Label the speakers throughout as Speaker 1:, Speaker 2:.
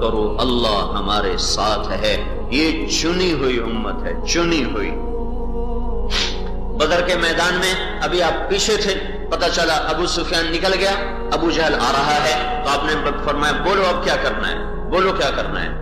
Speaker 1: کرو، اللہ ہمارے ساتھ ہے۔ یہ چنی ہوئی امت ہے، چنی ہوئی۔ بدر کے میدان میں ابھی آپ پیچھے تھے، پتہ چلا ابو سفیان نکل گیا، ابو جہل آ رہا ہے، تو آپ نے فرمایا بولو اب کیا کرنا ہے، بولو کیا کرنا ہے۔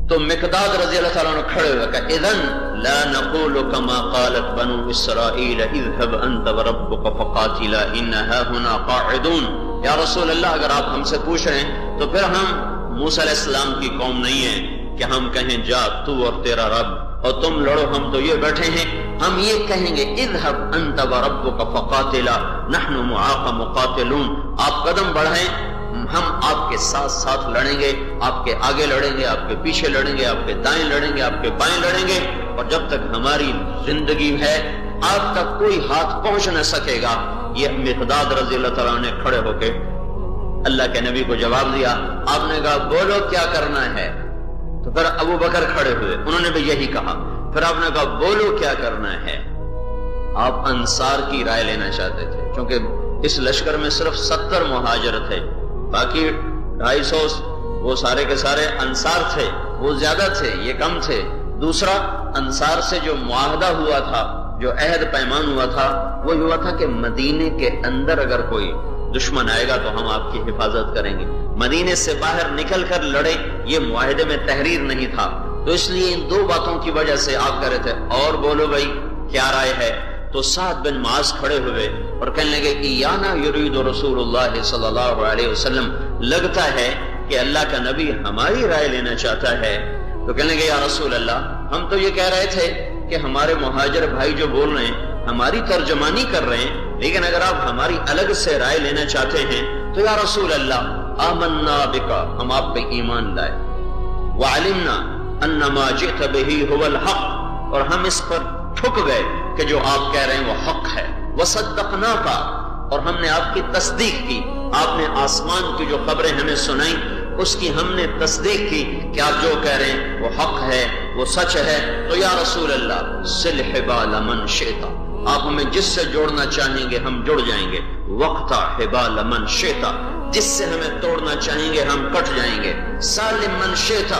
Speaker 1: تو مقداد رضی اللہ تعالیٰ عنہ کھڑے ہوئے کہا اذن لا نقول كما قالت بنو اسرائیل اذهب انت وربك فقاتلا انها هنا قاعدون۔ یا رسول اللہ اگر آپ ہم سے پوچھ رہے ہیں تو پھر ہم موسیٰ علیہ السلام کی قوم نہیں ہیں کہ ہم کہیں جا تو اور تیرا رب اور تم لڑو، ہم تو یہ بیٹھے ہیں، ہم یہ کہیں گے اذهب انت وربك فقاتلا نحن معاك مقاتلون، آپ قدم بڑھائیں، ہم آپ کے ساتھ ساتھ لڑیں گے، آپ کے آگے لڑیں گے، آپ کے پیچھے لڑیں گے، آپ کے دائیں لڑیں گے، آپ کے بائیں لڑیں گے، اور جب تک ہماری زندگی ہے آپ تک کوئی ہاتھ پہنچ نہ سکے گا۔ یہ مقداد رضی اللہ تعالیٰ نے کھڑے ہو کے اللہ کے نبی کو جواب دیا۔ آپ نے کہا بولو کیا کرنا ہے، تو پھر ابو بکر کھڑے ہوئے، انہوں نے بھی یہی کہا۔ پھر آپ نے کہا بولو کیا کرنا ہے۔ آپ انصار کی رائے لینا چاہتے تھے، کیونکہ اس لشکر میں صرف 70 مہاجر تھے، باقی 250 وہ سارے کے سارے انصار تھے، وہ زیادہ تھے یہ کم تھے۔ دوسرا انصار سے جو معاہدہ ہوا تھا، جو عہد پیمان ہوا تھا، وہ ہوا تھا کہ مدینے کے اندر اگر کوئی دشمن آئے گا تو ہم آپ کی حفاظت کریں گے، مدینے سے باہر نکل کر لڑے یہ معاہدے میں تحریر نہیں تھا۔ تو اس لیے ان دو باتوں کی وجہ سے آپ کہہ رہے تھے اور بولو بھائی کیا رائے ہے۔ تو سعد بن معاذ کھڑے ہوئے اور کہنے لگے ایانا یرید رسول اللہ صلی اللہ علیہ وسلم، لگتا ہے کہ اللہ کا نبی ہماری رائے لینا چاہتا ہے۔ تو کہنے لگے یا رسول اللہ ہم تو یہ کہہ رہے تھے کہ ہمارے مہاجر بھائی جو بول رہے ہیں ہماری ترجمانی کر رہے ہیں، لیکن اگر آپ ہماری الگ سے رائے لینا چاہتے ہیں تو یا رسول اللہ آمنا بکا، ہم آپ پہ ایمان لائے، وعلمنا ان ما جئت به هو الحق، اور ہم اس پر ٹھک گئے کہ جو آپ کہہ رہے ہیں وہ حق ہے، وصدقناک، اور ہم نے آپ کی تصدیق کی، آپ نے آسمان کی جو خبریں ہمیں سنائیں اس کی ہم نے تصدیق کی کہ آپ جو کہہ رہے ہیں وہ حق ہے، وہ سچ ہے۔ تو یا رسول اللہ صل حبال من شئت، آپ ہمیں جس سے جوڑنا چاہیں گے ہم جڑ جائیں گے، وقتا حبال من شئت، جس سے ہمیں توڑنا چاہیں گے ہم کٹ جائیں گے، سالم من شئت،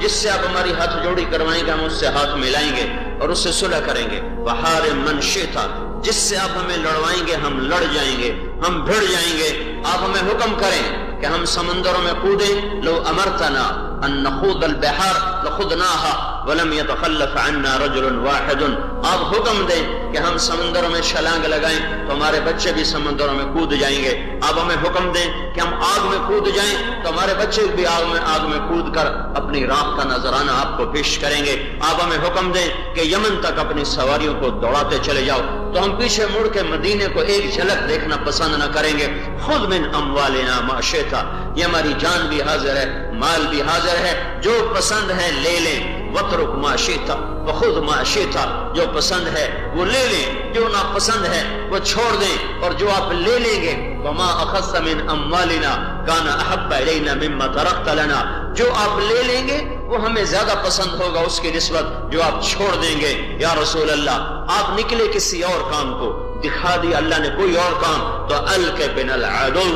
Speaker 1: جس سے آپ ہماری ہاتھ جوڑی کروائیں گے ہم اس سے ہاتھ ملائیں گے اور اس سے صلح کریں گے، وحارم من شئت، جس سے آپ ہمیں لڑوائیں گے ہم لڑ جائیں گے، ہم بھڑ جائیں گے۔ آپ ہمیں حکم کریں کہ ہم سمندروں میں کودیں، لو امرتنا ان نخوض البحار لخضناها ولم يتخلف عنا رجل واحد، آپ حکم دیں کہ ہم سمندروں میں چھلانگ لگائیں تو ہمارے بچے بھی سمندروں میں کود جائیں گے، آپ ہمیں حکم دیں کہ ہم آگ میں کود جائیں تو ہمارے بچے بھی آگ میں کود کر اپنی راہ کا نذرانہ آپ کو پیش کریں گے، آپ ہمیں حکم دیں کہ یمن تک اپنی سواریوں کو دوڑاتے چلے جاؤ تو ہم پیچھے مڑ کے مدینے کو ایک جھلک دیکھنا پسند نہ کریں گے، خذ من اموالنا ما شئت، یہ ہماری جان بھی حاضر ہے، مال بھی حاضر ہے، جو پسند ہے لے لیں، وترک ما شئت وخذ ما شئت، جو پسند ہے وہ لے لیں، جو ناپسند ہے وہ چھوڑ دیں، اور جو آپ لے لیں گے وما اخذت من اموالنا كان احب الينا مما تركت لنا، جو آپ لے لیں گے وہ ہمیں زیادہ پسند ہوگا اس کی نسبت جو آپ چھوڑ دیں گے۔ یا رسول اللہ آپ نکلے کسی اور کام کو، دکھا دیا اللہ نے کوئی اور کام، تو الق بن العدو،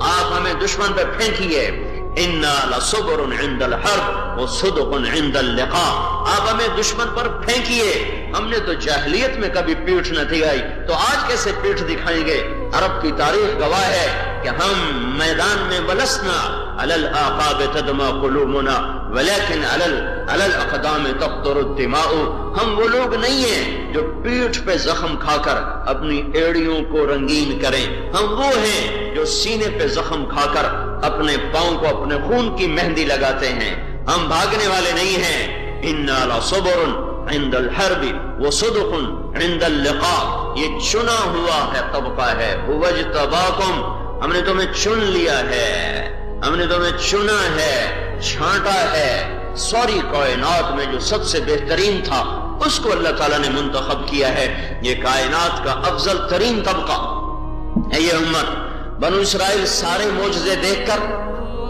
Speaker 1: آپ ہمیں دشمن پہ پھینکیے، انا لصبر عند الحرب وصدق عند اللقاء، آپ ہمیں دشمن پر پھینکیے، ہم نے تو جاہلیت میں کبھی پیٹھ نہ دکھائی تو آج کیسے پیٹھ دکھائیں گے؟ عرب کی تاریخ گواہ ہے کہ ہم میدان میں ولسنا علی الاعقاب تدمع قلوبنا ولكن علی الاقدام تقطر الدماء، ہم وہ لوگ نہیں ہیں جو پیٹھ پہ زخم کھا کر اپنی ایڑیوں کو رنگین کریں، ہم وہ ہیں جو سینے پہ زخم کھا کر اپنے پاؤں کو اپنے خون کی مہندی لگاتے ہیں، ہم بھاگنے والے نہیں ہیں۔ انا لصبر عند الحرب وصدق عند اللقاء، یہ چنا ہوا ہے طبقہ ہے، وجتباکم، ہم نے تمہیں چن لیا ہے، ہم نے تمہیں چنا ہے، چھانٹا ہے، ساری کائنات میں جو سب سے بہترین تھا اس کو اللہ تعالیٰ نے منتخب کیا ہے، یہ کائنات کا افضل ترین طبقہ ہے یہ امت۔ بنو اسرائیل سارے معجزے دیکھ کر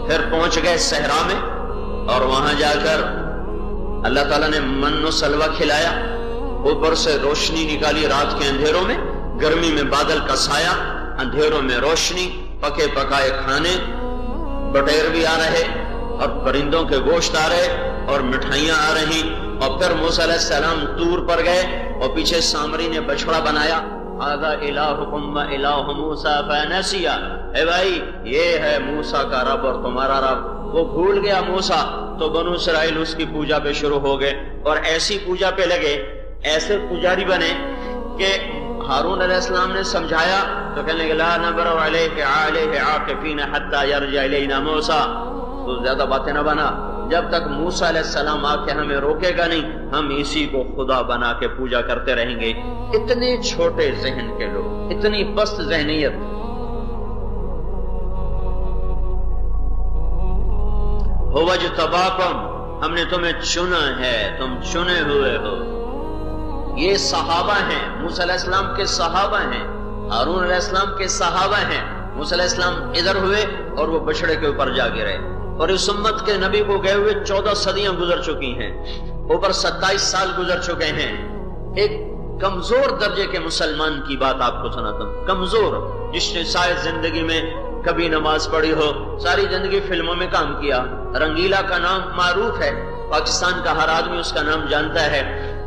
Speaker 1: پھر پہنچ گئے صحرا میں، اور وہاں جا کر اللہ تعالیٰ نے من و سلوہ کھلایا، اوپر سے روشنی نکالی رات کے اندھیروں میں، گرمی میں بادل کا سایہ، اندھیروں میں روشنی، پکے پکائے کھانے، بٹیر بھی آ رہے اور پرندوں کے گوشت آ رہے اور مٹھائیاں آ رہی، اور پھر موسیٰ علیہ السلام طور پر گئے اور پیچھے سامری نے بچڑا بنایا، ھذا الہکم و الہ موسیٰ فنسیا، اے بھائی یہ ہے موسیٰ کا رب اور تمہارا رب۔ وہ بھول گیا موسیٰ، تو بنو اسرائیل اس کی پوجا پہ شروع ہو گئے اور ایسی پوجا پہ لگے، ایسے پجاری بنے کہ ہارون علیہ السلام نے سمجھایا تو کہنے لگے لا نبرأ علیہ عاکفین حتی یرجع الینا موسیٰ، تو زیادہ باتیں نہ بنا، جب تک موسیٰ علیہ السلام آ کے ہمیں روکے گا نہیں ہم اسی کو خدا بنا کے پوجا کرتے رہیں گے۔ اتنے چھوٹے ذہن کے لوگ، اتنی پست ذہنیت۔ هو اجتباکم، ہم نے تمہیں چنا ہے، تم چنے ہوئے ہو۔ یہ صحابہ ہیں، موسیٰ علیہ السلام کے صحابہ ہیں، ہارون علیہ السلام کے صحابہ ہیں۔ موسیٰ علیہ السلام ادھر ہوئے اور وہ بچڑے کے اوپر جا گرے، اور اس امت کے نبی کو گئے ہوئے 14 صدیاں گزر چکی ہیں، اوپر 27 سال گزر چکے ہیں۔ ایک کمزور درجے کے مسلمان کی بات آپ کو سناتا ہوں، کمزور، جس نے شاید زندگی میں کبھی نماز پڑھی ہو، ساری زندگی فلموں میں کام کیا۔ رنگیلا کا نام معروف ہے، پاکستان کا ہر آدمی اس کا نام جانتا ہے۔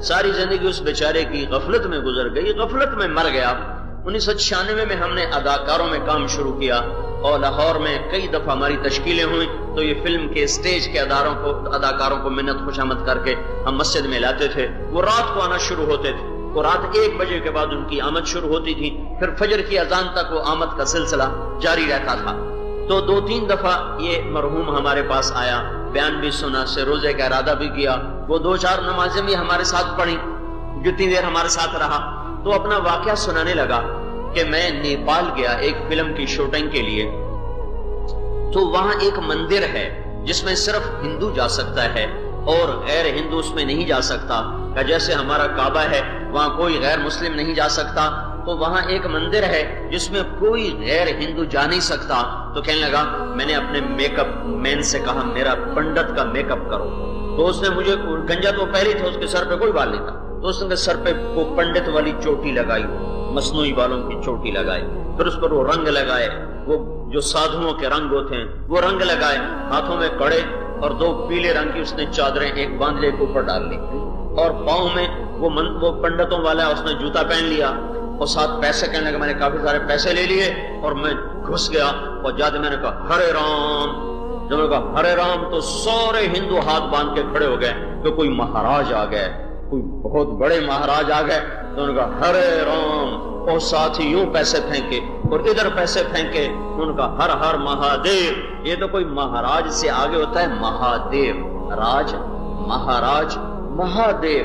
Speaker 1: ساری زندگی اس بیچارے کی غفلت میں گزر گئی، غفلت میں مر گیا۔ 1996 میں ہم نے اداکاروں میں کام شروع کیا اور لاہور میں کئی دفعہ ہماری تشکیلیں ہوئیں تو یہ فلم کے سٹیج کے اداکاروں کو منت خوشامد کر کے ہم مسجد میں لاتے تھے۔ وہ رات کو آنا شروع ہوتے تھے، وہ رات 1 بجے کے بعد ان کی آمد شروع ہوتی تھی، پھر فجر کی اذان تک وہ آمد کا سلسلہ جاری رہتا تھا۔ تو 2-3 دفعہ یہ مرحوم ہمارے پاس آیا، بیان بھی سنا، سے روزے کا ارادہ بھی کیا، وہ 2-4 نمازیں بھی ہمارے ساتھ پڑھی، جتنی دیر ہمارے ساتھ رہا تو اپنا واقعہ سنانے لگا کہ میں نیپال گیا ایک فلم کی شوٹنگ کے لیے، تو وہاں ایک مندر ہے جس میں صرف ہندو جا سکتا ہے اور غیر ہندو اس میں نہیں جا سکتا، کہ جیسے ہمارا کعبہ ہے وہاں کوئی غیر مسلم نہیں جا سکتا، تو وہاں ایک مندر ہے جس میں کوئی غیر ہندو جا نہیں سکتا۔ تو کہنے لگا میں نے اپنے میک اپ مین سے کہا میرا پنڈت کا میک اپ کرو، تو اس نے مجھے، گنجا تو پہلے تھا، اس کے سر پہ کوئی بال نہیں تھا، تو اس نے سر پہ وہ پنڈت والی چوٹی لگائی، مصنوعی بالوں کی چوٹی لگائی، پھر اس پر وہ رنگ لگائے، وہ جو سادھوؤں کے رنگ ہوتے ہیں وہ رنگ لگائے، ہاتھوں میں کڑے اور 2 پیلے رنگ کی اس نے چادریں ایک باندھ کے اوپر ڈال لی، اور پاؤں میں وہ پنڈتوں والا اس نے جوتا پہن لیا، اور ساتھ پیسے، کہنے لگا میں نے کافی سارے پیسے لے لیے اور میں گھس گیا، اور جاتے میں نے کہا ہرے رام، جب میں نے کہا ہرے رام تو سارے ہندو ہاتھ باندھ کے کھڑے ہو گئے کہ کوئی مہاراج آ گئے، کوئی بہت بڑے مہاراج آ گئے، تو انہوں نے کہا ہرے رام، اور ساتھ ہی یوں پیسے پھینکے اور ادھر پیسے پھینکے، انہوں نے کہا ہر ہر مہادیو، یہ تو کوئی مہاراج سے آگے ہوتا ہے مہادیو، راج مہاراج مہادیو،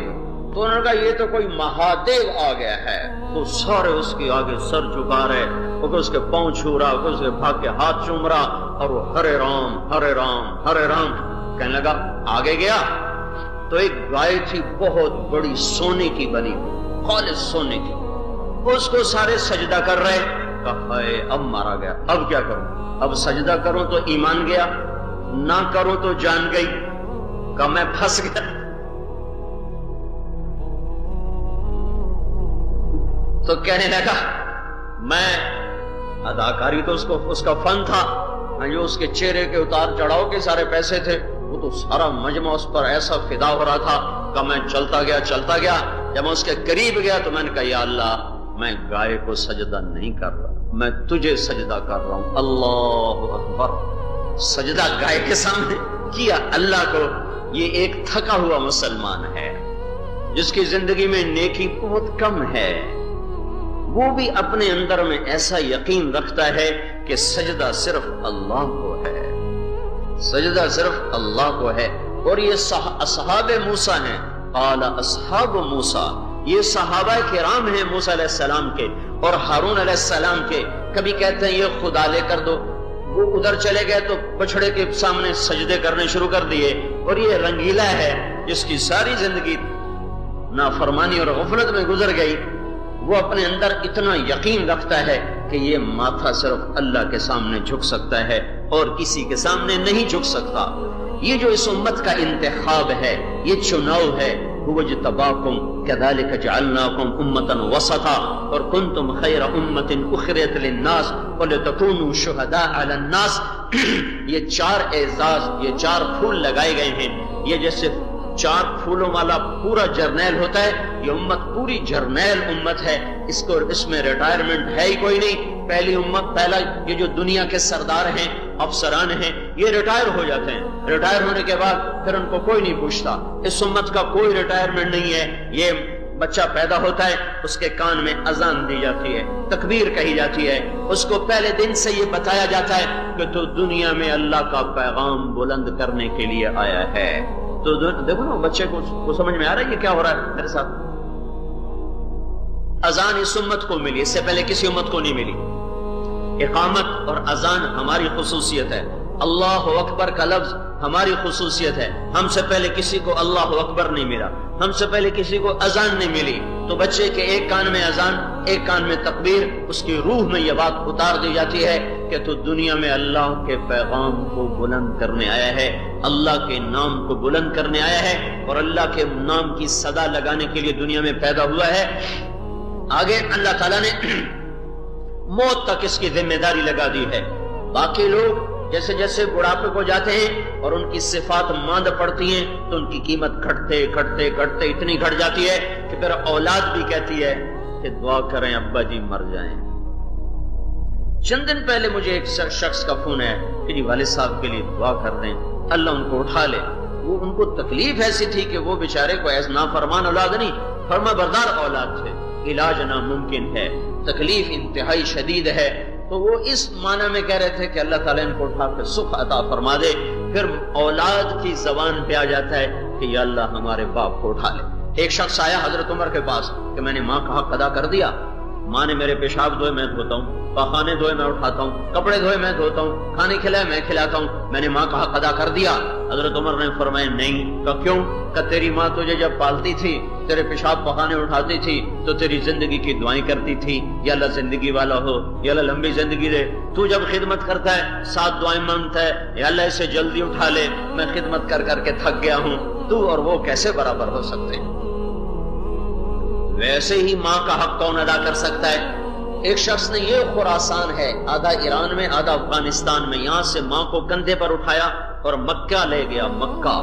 Speaker 1: تو انہوں نے کہا یہ تو کوئی مہادیو آ گیا ہے، تو سارے اس کے آگے سر جھکا رہے، وہ اس کے پاؤں چھو رہا، وہ اس کے بھاگ کے ہاتھ چوم رہا، اور وہ ہرے رام ہرے رام ہرے رام کہنے لگا۔ آگے گیا تو ایک گائے تھی بہت بڑی، سونے کی بنی ہوئی، خالص سونے کی، اس کو سارے سجدہ کر رہے، کہا اے اب مارا گیا، اب کیا کروں، اب سجدہ کروں تو ایمان گیا، نہ کروں تو جان گئی، کہا میں پھنس گیا۔ تو کہنے لگا میں، اداکاری تو اس کا فن تھا، جو اس کے چہرے کے اتار چڑھاؤ کے سارے پیسے تھے، وہ تو سارا مجمع اس پر ایسا فدا ہو رہا تھا کہ میں چلتا گیا، جب میں اس کے قریب گیا تو میں نے کہا یا اللہ میں گائے کو سجدہ نہیں کر رہا، میں تجھے سجدہ کر رہا ہوں، اللہ اکبر۔ سجدہ گائے کے سامنے کیا اللہ کو۔ یہ ایک تھکا ہوا مسلمان ہے جس کی زندگی میں نیکی بہت کم ہے، وہ بھی اپنے اندر میں ایسا یقین رکھتا ہے کہ سجدہ صرف اللہ کو ہے، سجدہ صرف اللہ کو ہے۔ اور یہ اصحاب موسیٰ ہیں، قال اصحاب موسیٰ، یہ صحابہ کرام ہیں موسیٰ علیہ السلام کے اور ہارون علیہ السلام کے۔ کبھی کہتے ہیں یہ خدا لے کر دو، وہ ادھر چلے گئے تو بچڑے کے سامنے سجدے کرنے شروع کر دیے، اور یہ رنگیلا ہے جس کی ساری زندگی نافرمانی اور غفلت میں گزر گئی، وہ اپنے اندر اتنا یقین رکھتا ہے کہ یہ ماتھا صرف اللہ کے سامنے جھک سکتا ہے اور کسی کے سامنے نہیں جھک سکتا۔ یہ جو اس امت کا انتخاب ہے، یہ چناؤ ہے، هو اجتباكم كذلك جعلناكم أمة وسطا اور كنتم خير أمة أخرجت للناس ولتكونوا شهداء على الناس. یہ چار اعزاز، یہ چار پھول لگائے گئے ہیں. یہ جیسے چار پھولوں والا پورا جرنیل ہوتا ہے، یہ امت پوری جرنیل امت ہے. اس میں ریٹائرمنٹ ہے ہی کوئی نہیں. پہلی امت، پہلا یہ جو دنیا کے سردار ہیں، افسران ہیں، یہ ریٹائر ہو جاتے ہیں. ریٹائر ہونے کے بعد پھر ان کو کوئی نہیں پوچھتا. اس امت کا کوئی ریٹائرمنٹ نہیں ہے. یہ بچہ پیدا ہوتا ہے، اس کے کان میں اذان دی جاتی ہے، تکبیر کہی جاتی ہے، اس کو پہلے دن سے یہ بتایا جاتا ہے کہ تو دنیا میں اللہ کا پیغام بلند کرنے کے لیے آیا ہے. تو دیکھو نا بچے کو سمجھ میں آ رہا ہے یہ کیا ہو رہا ہے میرے ساتھ. اذان اس امت کو ملی، اس سے پہلے کسی امت کو نہیں ملی. اقامت اور اذان ہماری خصوصیت ہے. اللہ اکبر کا لفظ ہماری خصوصیت ہے. ہم سے پہلے کسی کو اللہ اکبر نہیں ملا، ہم سے پہلے کسی کو اذان نہیں ملی. تو بچے کے ایک کان میں اذان، ایک کان میں تکبیر، اس کی روح میں یہ بات اتار دی جاتی ہے کہ تو دنیا میں اللہ کے پیغام کو بلند کرنے آیا ہے، اللہ کے نام کو بلند کرنے آیا ہے، اور اللہ کے نام کی صدا لگانے کے لیے دنیا میں پیدا ہوا ہے. آگے اللہ تعالیٰ نے موت تک اس کی ذمہ داری لگا دی ہے. باقی لوگ جیسے جیسے بڑھاپے کو جاتے ہیں اور ان کی صفات ماند پڑتی ہیں تو ان کی قیمت گھٹتے گھٹتے گھٹتے اتنی گھٹ جاتی ہے کہ پھر اولاد بھی کہتی ہے کہ دعا کریں ابا جی مر جائیں. چند دن پہلے مجھے ایک شخص کا فون ہے کہ جی والد صاحب کے لیے دعا کر دیں، اللہ ان کو اٹھا لے. وہ ان کو تکلیف ایسی تھی کہ وہ بیچارے کو ایسا نافرمان اولاد نہیں، فرما بردار اولاد تھے. علاج ناممکن ہے، تکلیف انتہائی شدید ہے. تو وہ اس معنی میں کہہ رہے تھے کہ اللہ تعالیٰ ان کو اٹھا کے سکھ عطا فرما دے. پھر اولاد کی زبان پہ آ جاتا ہے کہ یا اللہ ہمارے باپ کو اٹھا لے. ایک شخص آیا حضرت عمر کے پاس کہ میں نے ماں کا حق ادا کر دیا، ماں نے میرے پیشاب دھوئے میں دھوتا ہوں، پاخانے دھوئے میں اٹھاتا ہوں، کپڑے دھوئے میں دھوتا ہوں، کھانے کھلائے میں کھلاتا ہوں، میں نے ماں کا حق ادا کر دیا. حضرت عمر نے فرمایا نہیں. کہ کیوں؟ کہ تیری ماں تجھے جب پالتی تھی، تیرے پیشاب پخانے اٹھاتی تھی تو تیری زندگی کی دعائیں کرتی تھی، یا اللہ زندگی والا ہو، یا اللہ لمبی زندگی دے. تو جب خدمت کرتا ہے ساتھ دعائیں مانگتا ہے یا اللہ اسے جلدی اٹھا لے، میں خدمت کر کر کے تھک گیا ہوں. تو اور وہ کیسے برابر ہو سکتے ہیں؟ ویسے ہی ماں کا حق کون ادا کر سکتا ہے؟ ایک شخص نے، یہ خراسان ہے، آدھا ایران میں آدھا افغانستان میں، یہاں سے ماں کو کندھے پر اٹھایا اور مکہ لے گیا. مکہ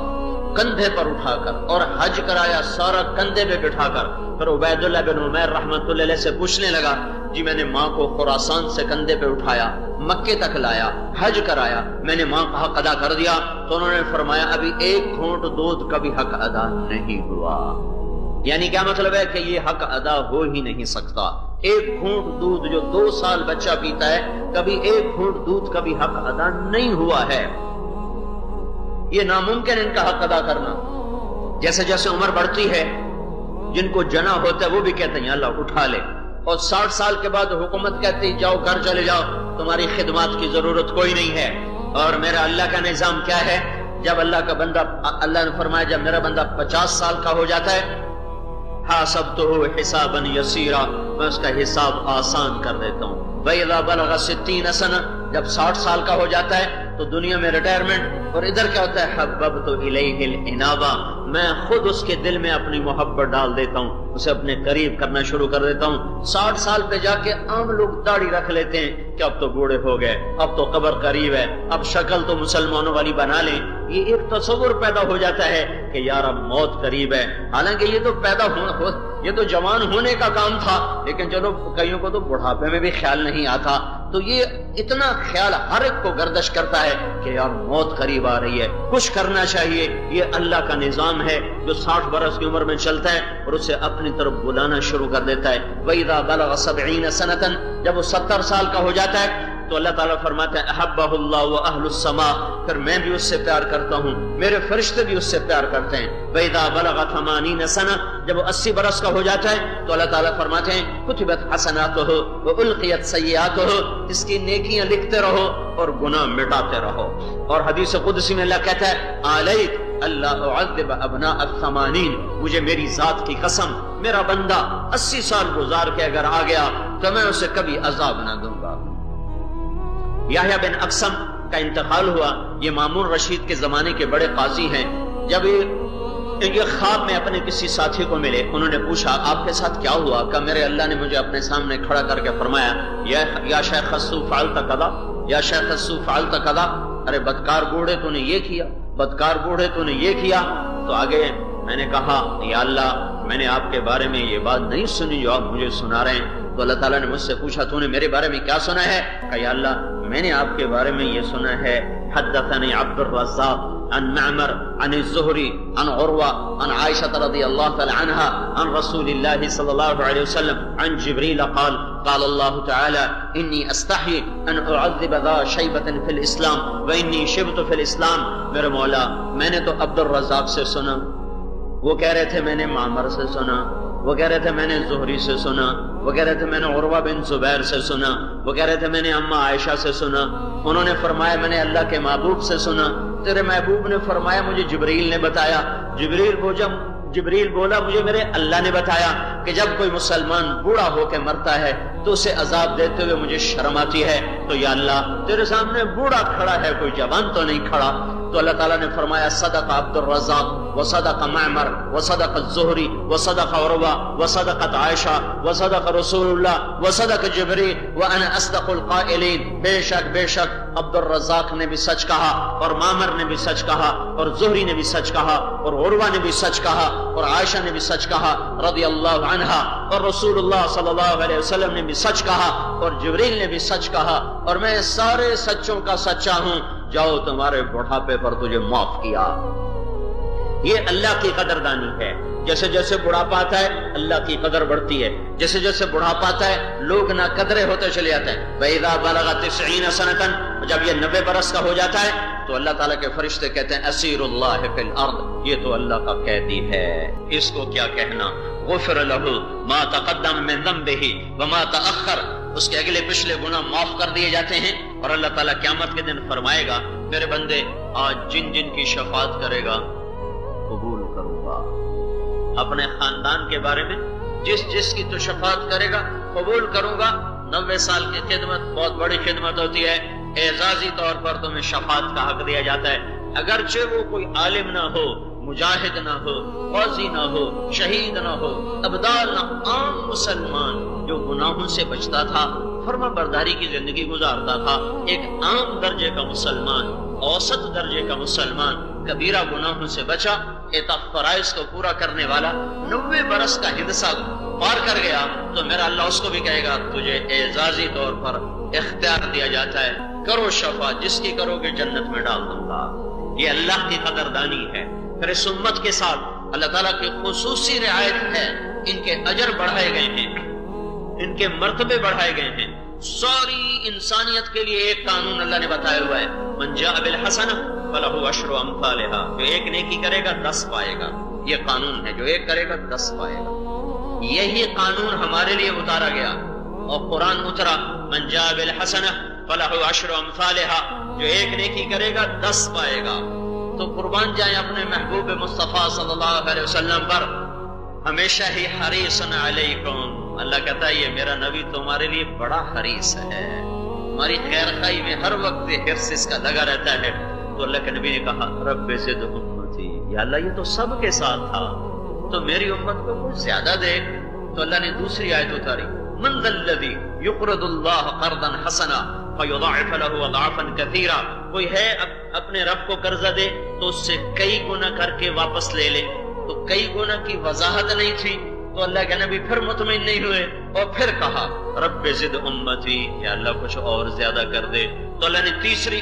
Speaker 1: کندھے پر اٹھا کر، اور حج کرایا سارا کندھے پہ بٹھا کر. پھر عبید اللہ بن عمیر رحمت اللہ علیہ سے پوچھنے لگا جی میں نے ماں کو خراسان سے کندھے پہ اٹھایا، مکے تک لایا، حج کرایا، میں نے ماں کا حق ادا کر دیا. تو انہوں نے فرمایا ابھی ایک گھونٹ دودھ کا بھی حق ادا نہیں ہوا. یعنی کیا مطلب ہے کہ یہ حق ادا ہو ہی نہیں سکتا. ایک گھونٹ دودھ جو 2 سال بچہ پیتا ہے، کبھی ایک گھونٹ دودھ کا بھی حق ادا نہیں ہوا ہے. یہ ناممکن ان کا حق ادا کرنا. جیسے جیسے عمر بڑھتی ہے، جن کو جنا ہوتا ہے وہ بھی کہتے ہیں اللہ اٹھا لے. اور 60 سال کے بعد حکومت کہتی جاؤ گھر چلے جاؤ، تمہاری خدمات کی ضرورت کوئی نہیں ہے. اور میرا اللہ کا نظام کیا ہے؟ جب اللہ کا بندہ، اللہ نے فرمایا جب میرا بندہ 50 سال کا ہو جاتا ہے، حاسبتہ حسابا یسیرا، میں اس کا حساب آسان کر دیتا ہوں. وَإِذَا بَلَغَ 60 سنہ، جب 60 سال کا ہو جاتا ہے تو دنیا میں ریٹائرمنٹ. اور ادھر کیا ہوتا ہے؟ حببت الیہ الانابہ، میں خود اس کے دل میں اپنی محبت ڈال دیتا ہوں، اسے اپنے قریب کرنا شروع کر دیتا ہوں. 60 سال پہ جا کے عام لوگ داڑھی رکھ لیتے ہیں کہ اب تو بوڑھے ہو گئے، اب تو قبر قریب ہے، اب شکل تو مسلمانوں والی بنا لیں. یہ ایک تصور پیدا ہو جاتا ہے کہ یار اب موت قریب ہے. حالانکہ یہ تو یہ تو جوان ہونے کا کام تھا، لیکن چلو کئیوں کو تو بڑھاپے میں بھی خیال نہیں آتا. تو یہ اتنا خیال ہر ایک کو گردش کرتا ہے کہ یار موت قریب آ رہی ہے، کچھ کرنا چاہیے. یہ اللہ کا نظام ہے جو 60 برس کی عمر میں چلتا ہے اور اسے اپنی طرف بلانا شروع کر دیتا ہے. وَإِذَا بَلَغَ 70 سَنَةً، جب وہ 70 سال کا ہو جاتا ہے تو اللہ تعالیٰ فرماتا ہے احبہ اللہ وَأَهْلُ السَّمَاء، پھر میں بھی اس سے پیار کرتا ہوں، میرے فرشتے بھی اس سے پیار کرتے ہیں. وَإِذَا بَلَغَ 80 سَنَةً، جب وہ 80 برس کا ہو جاتا ہے تو اللہ تعالیٰ فرماتے ہیں كُتِبَتْ حَسَنَاتُهُ وَأُلْقِيَتْ سَيِّئَاتُهُ، اس کی نیکیاں لکھتے رہو اور گناہ مٹاتے رہو. اور حدیث قدسی میں اللہ کہتا ہے عَلَيْكَ اللہ اعذب ابناء 80، مجھے میری ذات کی قسم میرا بندہ 80 سال گزار کے اگر آ گیا تو میں اسے کبھی عذاب نہ دوں گا. یحییٰ بن اقسم کا انتقال ہوا. یہ مامون رشید کے زمانے کے بڑے قاضی ہیں. جب یہ خواب میں اپنے کسی ساتھی کو ملے، انہوں نے پوچھا آپ کے ساتھ کیا ہوا؟ کہا میرے اللہ نے مجھے اپنے سامنے کھڑا کر کے فرمایا یا شیخ السو فعلت کذا، یا شیخ السو فعلت کذا، ارے بدکار بوڑھے تو نے یہ کیا، بدکار بوڑھے تو نے یہ کیا۔ تو آگے میں نے کہا یا اللہ میں نے آپ کے بارے میں یہ بات نہیں سنی جو آپ مجھے سنا رہے ہیں۔ تو اللہ تعالیٰ نے مجھ سے پوچھا تو نے میرے بارے میں کیا سنا ہے؟ کہا یا اللہ میں نے آپ کے بارے میں یہ سنا ہے حدثني عبد الرزاق عن معمر عن الزهري عن عروة عن عائشة رضي الله تعالى عنها عن رسول الله صلى الله عليه وسلم عن جبريل قال قال الله تعالى إني أستحي أن أعذب ذا شيبة في الإسلام وإني شبت في الإسلام۔ میرے مولا میں نے تو عبد الرزاق سے سنا، وہ کہہ رہے تھے میں نے معمر سے سنا، وہ کہہ رہے تھے میں نے زہری سے سنا، وہ کہہ رہے تھے میں نے عروہ بن زبیر سے سنا، وہ کہہ رہے تھے میں نے اماں عائشہ سے سنا۔ انہوں نے فرمایا میں نے اللہ کے محبوب سے سنا، تیرے محبوب نے فرمایا مجھے جبریل نے بتایا۔ جبریل بولا مجھے میرے اللہ نے بتایا کہ جب کوئی مسلمان بوڑھا ہو کے مرتا ہے تو اسے عذاب دیتے ہوئے مجھے شرم آتی ہے، تو یا اللہ تیرے سامنے بوڑھا کھڑا ہے، کوئی جوان تو نہیں کھڑا۔ تو اللہ تعالیٰ نے فرمایا صدق عبد الرزاق وصدق معمر وصدق الزہری وصدق عروہ وصدقت عائشہ وصدق رسول اللہ وصدق جبریل وانا اصدق القائلین۔ بے شک عبد الرزاق نے بھی سچ کہا، اور معمر نے بھی سچ کہا، اور زہری نے بھی سچ کہا، اور عروہ نے بھی سچ کہا، اور عائشہ نے بھی سچ کہا رضی اللہ عنہا، اور رسول اللہ صلی اللہ علیہ وسلم نے بھی سچ کہا، اور جبریل نے بھی سچ کہا، اور میں سارے سچوں کا سچا ہوں۔ جاؤ تمہارے بڑھاپے پر تجھے معاف کیا۔ یہ اللہ کی قدردانی ہے۔ جیسے جیسے بڑھاپا آتا ہے اللہ کی قدر بڑھتی ہے، جیسے جیسے بڑھاپا آتا ہے لوگ نہ قدرے ہوتے چلے جاتے ہیں۔ وَإِذَا بَلَغَ 90 سَنَةً، جب یہ 90 برس کا ہو جاتا ہے تو اللہ تعالیٰ کے فرشتے کہتے ہیں اسیر اللہ فی الارض، یہ تو اللہ کا قیدی ہے، اس کو کیا کہنا۔ غفر لہ ما تقدم من ذنبہ وما تأخر، اس کے اگلے پچھلے گناہ معاف کر دیے جاتے ہیں۔ اور اللہ تعالیٰ قیامت کے دن فرمائے گا میرے بندے آج جن جن کی شفاعت کرے گا قبول کروں گا، اپنے خاندان کے بارے میں جس جس کی تو شفاعت کرے گا قبول کروں گا۔ 90 سال کی خدمت بہت بڑی خدمت ہوتی ہے، اعزازی طور پر تمہیں شفاعت کا حق دیا جاتا ہے، اگرچہ وہ کوئی عالم نہ ہو، مجاہد نہ ہو، فوزی نہ ہو، شہید نہ ہو، ابدال نہ، عام مسلمان جو گناہوں سے بچتا تھا، فرما برداری کی زندگی گزارتا تھا، ایک عام درجے کا مسلمان، اوسط درجے کا مسلمان، کبیرہ گناہوں سے بچا، اعتاق فرائض کو پورا کرنے والا، 90 برس کا ہندسہ پار کر گیا، تو میرا اللہ اس کو بھی کہے گا تجھے اعزازی طور پر اختیار دیا جاتا ہے، کرو شفاعت، جس کی کرو گے جنت میں ڈال دوں گا۔ یہ اللہ کی قدردانی ہے۔ پھر اس امت کے ساتھ اللہ تعالیٰ کی خصوصی رعایت ہے، ان کے اجر بڑھائے گئے ہیں، ان کے مرتبے بڑھائے گئے ہیں۔ ساری انسانیت کے لیے ایک قانون اللہ نے بتایا ہوا ہے، من جاء بالحسنہ فلہ عشر امثالھا، جو ایک نیکی کرے گا 10 پائے گا۔ یہ قانون ہے، جو ایک کرے گا 10 پائے گا۔ یہی قانون ہمارے لیے اتارا گیا اور قرآن اترا، من جاء بالحسنہ فلہ عشر امثالھا، جو ایک نیکی کرے گا 10 پائے گا۔ تو قربان جائیں اپنے محبوب مصطفیٰ صلی اللہ علیہ وسلم پر، ہمیشہ ہی حریص علیکم، اللہ کہتا ہے یہ میرا نبی تمہارے لیے بڑا حریص ہے، تمہاری خیر خواہی میں ہر وقت حرص اس کا لگا رہتا ہے۔ تو اللہ کے نبی نے کہا رب زد امتی، یا اللہ یہ تو سب کے ساتھ تھا، تو میری امت کو کچھ زیادہ دے۔ تو اللہ نے دوسری آیت اتاری، من ذا الذی یقرض اللہ قرضا حسنا فیضاعف له اضعافا کثیرا، کوئی ہے اپنے رب کو قرضہ دے تو اس سے کئی گنا کر کے واپس لے لے۔ تو کئی گنا کی وضاحت نہیں تھی تو اللہ کے نبی پھر مطمئن نہیں ہوئے اور پھر کہا رب زد امتی، یا اللہ کچھ اور زیادہ کر دے۔ تو اللہ نے تیسری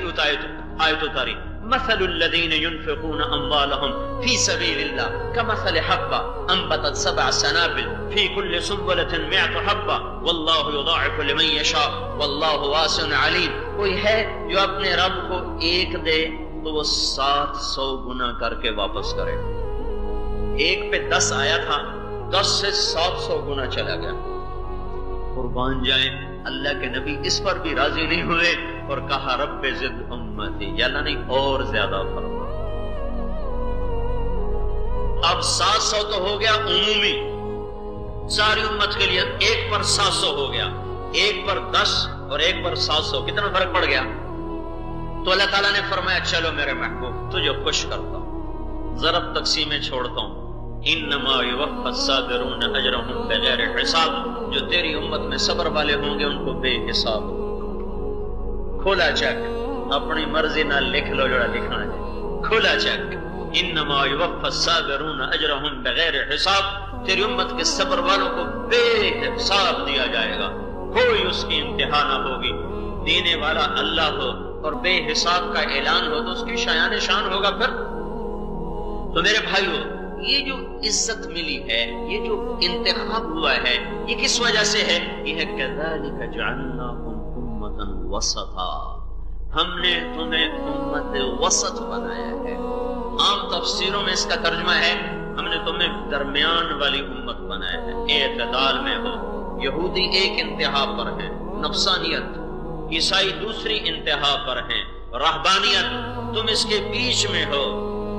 Speaker 1: آیت اتاری، مثل الذین ينفقون اموالهم فی سبیل اللہ کمثل حبہ انبتت 7 سنابل فی کل سنبلۃ 100 حبہ واللہ یضاعف لمن یشاء واللہ واسع علیم۔ کوئی ہے جو اپنے رب کو ایک دے تو وہ 700 گنا کر کے واپس کرے، ایک پہ 10 آیا تھا، 10 سے 700 گنا چلا گیا۔ قربان جائیں اللہ کے نبی اس پر بھی راضی نہیں ہوئے اور کہا رب زد امتی، یا اللہ نہیں اور زیادہ فرما۔ اب 700 تو ہو گیا عمومی ساری امت کے لیے، ایک پر 700 ہو گیا، ایک پر 10 اور ایک پر 700، کتنا فرق پڑ گیا؟ تو اللہ تعالیٰ نے فرمایا چلو میرے محبوب تجھے خوش کرتا ہوں، ضرب تقسیمیں چھوڑتا ہوں. انما یوفی الصابرون اجرهم بغیر حساب. جو تیری امت میں صبر والے ہوں گے ان کو بے حساب. کھولا چیک, اپنی مرضی نہ لکھ لو جڑا لکھنا ہے, کھولا چیک. انما یوفی الصابرون اجرهم بغیر حساب. تیری امت کے صبر والوں کو بے حساب دیا جائے گا, کوئی اس کی انتہا نہ ہوگی. دینے والا اللہ ہو اور بے حساب کا اعلان ہو تو اس کی شایان شان ہوگا. پھر تو میرے بھائیو, یہ جو عزت ملی ہے, یہ جو انتخاب ہوا ہے, یہ کس وجہ سے ہے؟ یہ ہے کذالک جعلناکم امۃ وسطا. ہم نے تمہیں امت وسط بنایا ہے. عام تفسیروں میں اس کا ترجمہ ہے ہم نے تمہیں درمیان والی امت بنایا ہے, اعتدال میں ہو. یہودی ایک انتہا پر ہیں, نفسانیت. عیسائی دوسری انتہا پر ہیں, رہبانیت. تم اس کے بیچ میں ہو,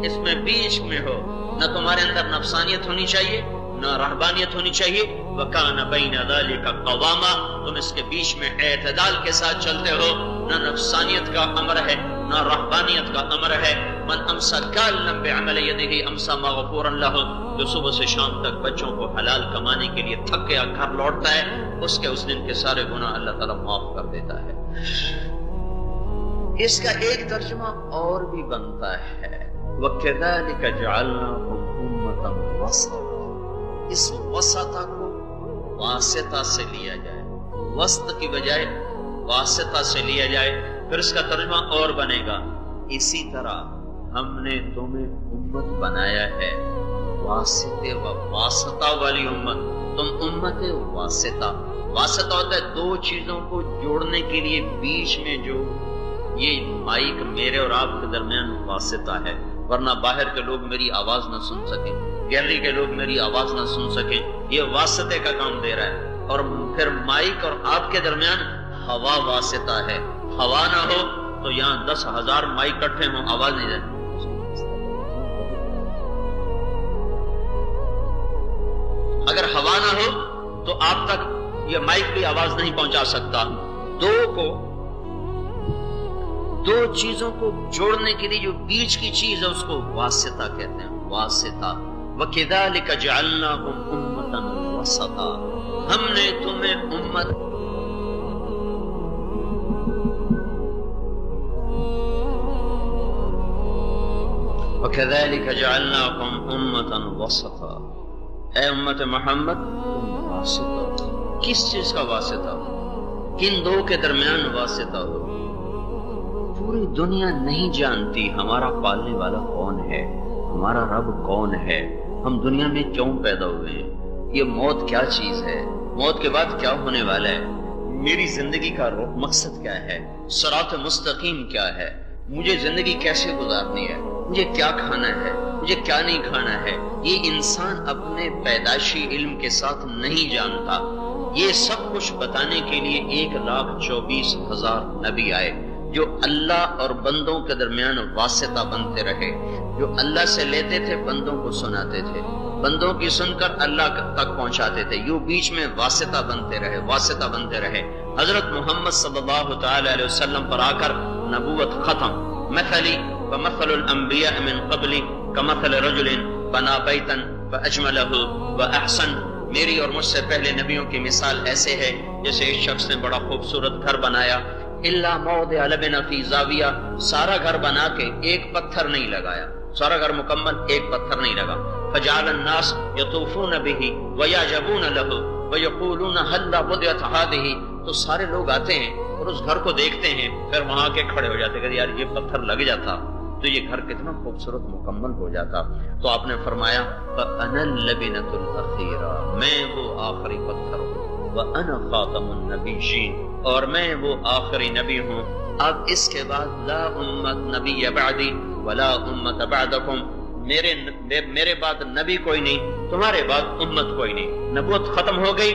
Speaker 1: اس میں بیچ میں ہو. نہ تمہارے اندر نفسانیت ہونی چاہیے نہ رہبانیت ہونی چاہیے. وَكَانَ بَيْنَ ذَلِكَ قَوَامًا. تم اس کے بیچ میں اعتدال کے ساتھ چلتے ہو. نہ نفسانیت کا امر ہے نہ رہبانیت کا امر ہے. من امسا کالًا بعمل یدہ امسا مغفورا لہ. جو صبح سے شام تک بچوں کو حلال کمانے کے لیے تھک گیا گھر لوٹتا ہے, اس دن کے سارے گناہ اللہ تعالیٰ معاف کر دیتا ہے. اس کا ایک ترجمہ اور بھی بنتا ہے وَكَذَلِكَ جَعَلْنَاكُمْ أُمَّةً وَسَطًا. اس وسطہ کو واسطہ سے لیا جائے, وسط کی بجائے واسطہ سے لیا جائے. پھر اس کا ترجمہ اور بنے گا اسی طرح ہم نے تمہیں امت بنایا ہے واسطے و واسطہ والی امت. تم امت واسطہ. واسطہ ہوتا ہے دو چیزوں کو جوڑنے کے لیے بیچ میں جو, یہ مائک میرے اور آپ کے درمیان واسطہ ہے, ورنہ باہر کے لوگ میری آواز نہ سن سکیں, گیلری کے لوگ میری آواز نہ سن سکیں. یہ واسطے کا کام دے رہا ہے. اور پھر مائک اور آپ کے درمیان ہوا واسطہ ہے. ہوا نہ ہو تو یہاں 10,000 مائک اکٹھے ہوں, آواز نہیں جائے. اگر ہوا نہ ہو تو آپ تک یہ مائک بھی آواز نہیں پہنچا سکتا. دو چیزوں کو جوڑنے کے لیے جو بیچ کی چیز ہے اس کو واسطہ کہتے ہیں, واسطہ. وَكَذَلِكَ جَعَلْنَاكُمْ أُمَّةً وَسَطًا. ہم نے تمہیں امت وَكَذَلِكَ جَعَلْنَاكُمْ أُمَّةً وَسَطًا. اے امت محمد تم واسطہ. کس چیز کا واسطہ ہو؟ کن دو کے درمیان واسطہ ہو؟ پوری دنیا نہیں جانتی ہمارا پالنے والا کون ہے, ہمارا رب کون ہے, ہم دنیا میں کیوں پیدا ہوئے ہیں, یہ موت کیا چیز ہے, موت کے بعد کیا ہونے والا ہے, میری زندگی کا مقصد کیا ہے, صراط مستقیم کیا ہے, مجھے زندگی کیسے گزارنی ہے, مجھے کیا کھانا ہے, مجھے کیا نہیں کھانا ہے. یہ انسان اپنے پیدائشی علم کے ساتھ نہیں جانتا. یہ سب کچھ بتانے کے لیے 1,24,000 نبی آئے جو اللہ اور بندوں کے درمیان واسطہ بنتے رہے, جو اللہ سے لیتے تھے بندوں کو سناتے تھے, بندوں کی سن کر اللہ تک پہنچاتے تھے, یوں بیچ میں واسطہ بنتے رہے, واسطہ بنتے رہے. حضرت محمد صلی اللہ تعالی علیہ وسلم پر آ کر نبوت ختم. مثلی ومثل الانبیاء من قبلی کمثل رجل بنا بیتا فاجملہ واحسن. میری اور مجھ سے پہلے نبیوں کی مثال ایسے ہے جیسے ایک شخص نے بڑا خوبصورت گھر بنایا, الا موضع لبن فی زاویہ, سارا گھر بنا کے ایک پتھر نہیں لگایا, سارا گھر مکمل ایک پتھر نہیں لگا. فجعل الناس یطوفون به ویعجبون له ویقولون هل وضعت هذه. تو سارے لوگ آتے ہیں اور اس گھر کو دیکھتے ہیں, پھر وہاں کے کھڑے ہو جاتے کہ یار یہ پتھر لگ جاتا تو یہ گھر کتنا خوبصورت مکمل ہو جاتا. تو آپ نے فرمایا فَأَنَا اللَّبِنَةُ الْأَخِيرَةُ, میں وہ آخری پتھر ہوں, وَأَنَا خَاتَمُ النَّبِيِّينَ, اور میں وہ آخری نبی ہوں. اب اس کے بعد لا امت نبی بعدی ولا امت بعدکم, میرے بعد نبی کوئی نہیں, تمہارے بعد امت کوئی نہیں. نبوت ختم ہو گئی.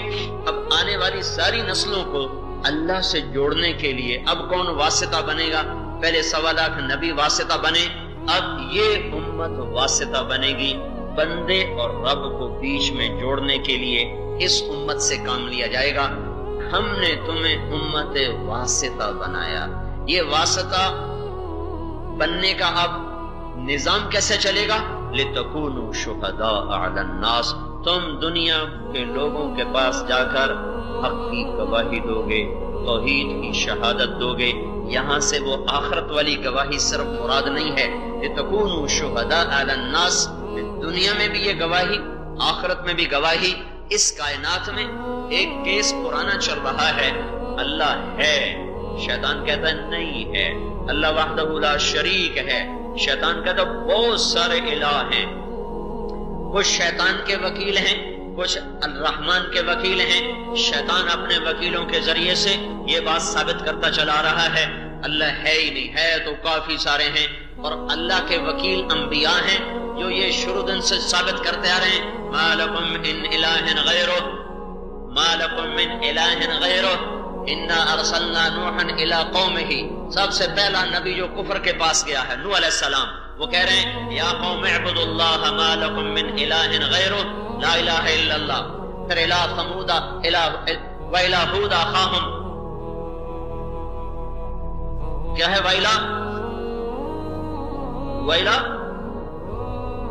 Speaker 1: اب آنے والی ساری نسلوں کو اللہ سے جوڑنے کے لیے اب کون واسطہ بنے گا؟ پہلے 1.25 لاکھ نبی واسطہ بنے, اب یہ امت واسطہ بنے گی بندے اور رب کو بیچ میں جوڑنے کے لیے. اس امت سے کام لیا جائے گا. ہم نے تمہیں امت واسطہ بنایا. یہ واسطہ بننے کا اب نظام کیسے چلے گا؟ لِتَكُونُوا شُهَدَاءَ عَلَى النَّاسِ، تم دنیا کے لوگوں کے پاس جا کر حق کی گواہی دو گے، توحید کی شہادت دو گے۔ یہاں سے وہ آخرت والی گواہی صرف مراد نہیں ہے، لِتَكُونُوا شُهَدَاءَ عَلَى النَّاسِ، دنیا میں بھی یہ گواہی، آخرت میں بھی گواہی۔ اس کائنات میں ایک کیس پرانا چل رہا ہے، اللہ ہے، شیطان کہتا ہے نہیں ہے، اللہ وحدہ لا شریک ہے، شیطان کہتا ہے بہت سارے الہ ہیں، کچھ شیطان کے وکیل ہیں، کچھ الرحمن کے وکیل ہیں۔ شیطان اپنے وکیلوں کے ذریعے سے یہ بات ثابت کرتا چلا رہا ہے اللہ ہے ہی نہیں، ہے تو کافی سارے ہیں، اور اللہ کے وکیل انبیاء ہیں جو یہ شروع دن سے ثابت کرتے آ رہے ہیں ما لکم من الہ غیرہ، ما لکم من الہ غیرہ، انا ارسلنا نوحا الی قومہ۔ سب سے پہلا نبی جو کفر کے پاس گیا ہے نوح علیہ السلام، وہ کہہ رہے ہیں یا قوم اعبدوا اللہ ما لکم من الہ غیرہ لا الہ الا اللہ۔ پھر الہ ثمود وَإِلَىٰ هُودَ أَخَاهُمْ، کیا ہے وَإِلَىٰ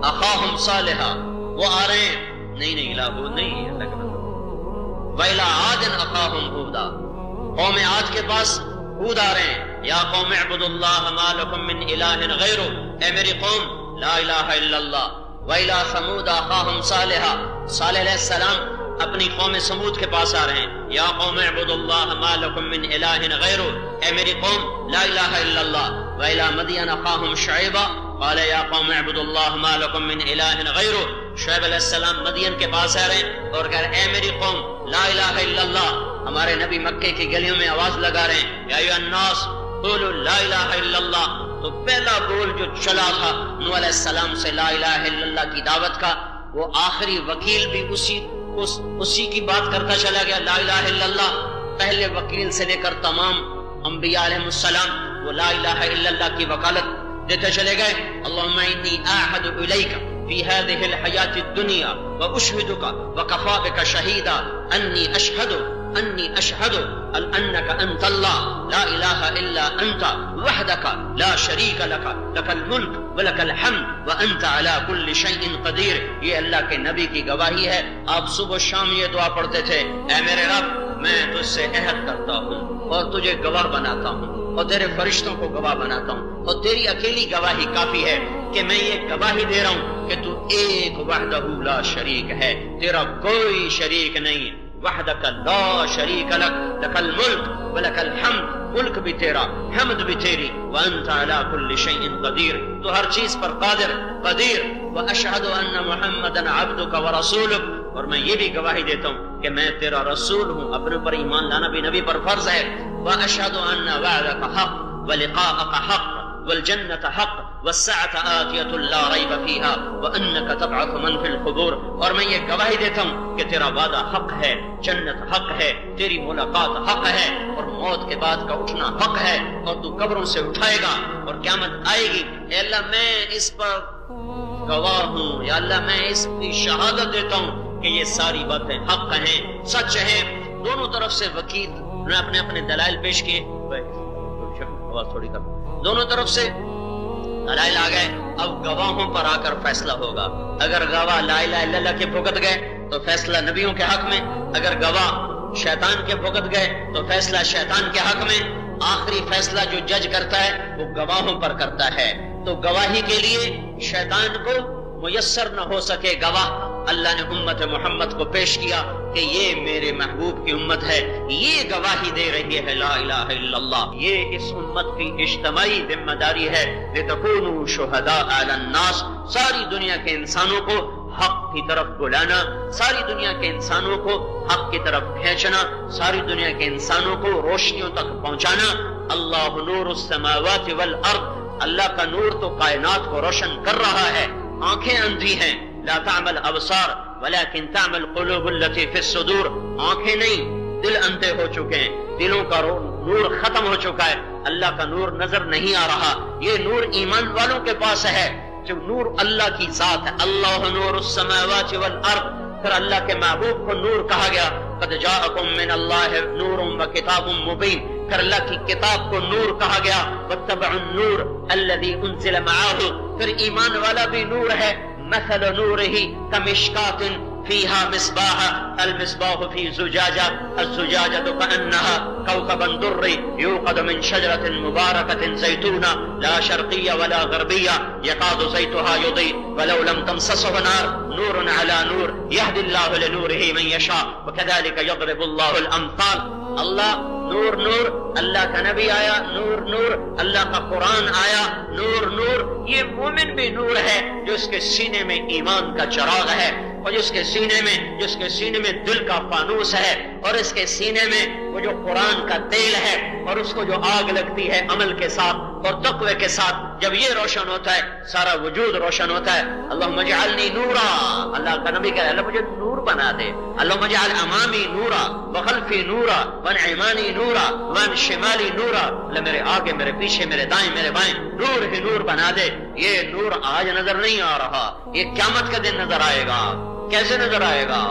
Speaker 1: أَخَاهُمْ صَالِحًا، وہ آ رہے ہیں، نہیں الہ ہود نہیں، اللہ کا مطلب وَإِلَىٰ عَادٍ أَخَاهُمْ هُودًا، قوم عاد کے پاس ہود آ رہے ہیں یا قوم اعبدوا اللہ ما لکم من الہ غیرہ، اے میری قوم لا الہ الا اللہ۔ وَإِلَىٰ ثَمُودَ أَخَاهُمْ صَالِحًا، صالح علیہ السلام اپنی قوم سمود کے پاس آ رہے ہیں یا قوم اعبدوا اللہ ما لکم من الہ غیرہ، اے میری قوم لا الہ الا اللہ۔ وَإِلَىٰ مَدْيَنَ أَخَاهُمْ شُعَيْبًا قال یا قوم اعبدوا اللہ ما لکم من الہ غیرہ، شعیب علیہ السلام مدین کے پاس آ رہے ہیں اور کہہ رہے ہیں اے میری قوم لا الہ الا اللہ۔ ہمارے نبی مکے کی گلیوں میں آواز لگا رہے ہیں یا ایھا الناس قولوا لا الہ الا اللہ۔ تو پہلا بول جو چلا تھا نوح علیہ السلام سے لا الہ الا اللہ کی دعوت کا، وہ آخری وکیل بھی اسی کی بات کرتا چلا گیا لا الہ الا اللہ۔ پہلے وکیل سے لے کر تمام انبیاء علیہ السلام وہ لا الہ الا اللہ کی وکالت دیتے چلے گئے۔ اللہم انی اعہد الیک فی هذه الحیاة الدنیا واشہدک وکفی بک شہیدا انی اشہد انک انت اللہ لا الہ الا انت وحدک لا شریک لک لک الملک ولک الحمد وانت علی کل شیء قدیر۔ یہ اللہ کے نبی کی گواہی ہے۔ آپ صبح و شام یہ دعا پڑھتے تھے اے میرے رب میں تجھ سے عہد کرتا ہوں اور تجھے گواہ بناتا ہوں اور تیرے فرشتوں کو گواہ بناتا ہوں، اور تیری اکیلی گواہی کافی ہے کہ میں یہ گواہی دے رہا ہوں کہ تو ایک وحدہ لا شریک ہے، تیرا کوئی شریک نہیں، وحدک لا شریک لک لک الملک ولک الحمد، ملک بھی تیرا، حمد بھی تیری، وانت علی کل شیء قدیر، تو ہر چیز پر قادر قدیر۔ واشہد ان محمدا عبدک ورسولک، اور میں یہ بھی گواہی دیتا ہوں کہ میں تیرا رسول ہوں، اپنے پر ایمان لانا بھی نبی پر فرض ہے۔ واشہد ان وعدک حق ولقاءک حق والجنت حق والساعة آتیۃ لا ریب فیہا وانک تبعث من فی القبور، اور میں یہ گواہی دیتا ہوں کہ تیرا وعدہ حق ہے، جنت حق ہے، تیری ملاقات حق ہے، اور موت کے بعد کا اٹھنا حق ہے، اور تو قبروں سے اٹھائے گا اور قیامت آئے گی۔ اے اللہ میں اس پر گواہ ہوں، یا اللہ میں اس کی شہادت دیتا ہوں کہ یہ ساری باتیں حق ہیں، سچ ہیں۔ دونوں طرف سے وکیل نے اپنے اپنے دلائل پیش کیے، تھوڑی کم، دونوں طرف سے دلائل آ گئے، اب گواہوں پر آ کر فیصلہ ہوگا۔ اگر گواہ لا الہ الا اللہ کے بھگت گئے تو فیصلہ نبیوں کے حق میں، اگر گواہ شیطان کے بھگت گئے تو فیصلہ شیطان کے حق میں۔ آخری فیصلہ جو جج کرتا ہے وہ گواہوں پر کرتا ہے۔ تو گواہی کے لیے شیطان کو میسر نہ ہو سکے گواہ، اللہ نے امت محمد کو پیش کیا کہ یہ میرے محبوب کی امت ہے، یہ گواہی دے رہی ہے لا الہ الا اللہ۔ یہ اس امت کی اجتماعی ذمہ داری ہے، لتکونوا شہداء علی الناس، ساری دنیا کے انسانوں کو حق کی طرف بلانا، ساری دنیا کے انسانوں کو حق کی طرف کھینچنا، ساری دنیا کے انسانوں کو روشنیوں تک پہنچانا۔ اللہ نور السماوات والارض، اللہ کا نور تو کائنات کو روشن کر رہا ہے۔ آنکھیں اندھی ہیں، لا تعمل ابصار ولكن تعمل قلوب التي في الصدور، آنکھیں نہیں دل اندھے ہو چکے ہیں، دلوں کا نور ختم ہو چکا ہے، اللہ کا نور نظر نہیں آ رہا۔ یہ نور ایمان والوں کے پاس ہے، جو نور اللہ کی ذات ہے۔ اللہ نور السماوات والارض، پھر اللہ کے محبوب کو نور کہا گیا، قد جاءکم من اللہ نور وکتاب مبین، پھر اللہ کی کتاب کو نور کہا گیا، واتبعوا النور الذی انزل معہ، پھر ایمان والا بھی نور ہے. مثل نورہ کمشکات فیہا مصباح المصباح فی زجاجہ الزجاجہ کأنہا کوكب دري يوقد من شجرة مباركة زيتونة لا شرقية ولا غربية يكاد زيتها يضيء ولو لم تمسسه نار نور على نور يهدي الله لنوره من يشاء وكذلك يضرب الله الأمثال. اللہ نور نور، اللہ کا نبی آیا نور نور، اللہ کا قرآن آیا نور نور. یہ مومن بھی نور ہے جو اس کے سینے میں ایمان کا چراغ ہے، اور جس کے سینے میں دل کا فانوس ہے، اور اس کے سینے میں وہ جو قرآن کا تیل ہے، اور اس کو جو آگ لگتی ہے عمل کے ساتھ اور تقوی کے ساتھ، جب یہ روشن ہوتا ہے سارا وجود روشن ہوتا ہے. اللہم اجعلنی نورا، اللہ کا نبی کہہ رہا ہے اللہ مجھے نور بنا دے. اللہم اجعل امامی نورا وخلفی نورا وعن ایمانی نورا وعن شمالی نورا، اللہ میرے آگے میرے پیچھے میرے دائیں میرے بائیں نور ہی نور بنا دے. یہ نور آج نظر نہیں آ رہا، یہ قیامت کا دن نظر آئے گا. کیسے نظر آئے گا؟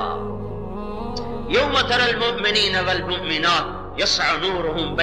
Speaker 1: یوم تری المؤمنین والمؤمنات یسعى نورهم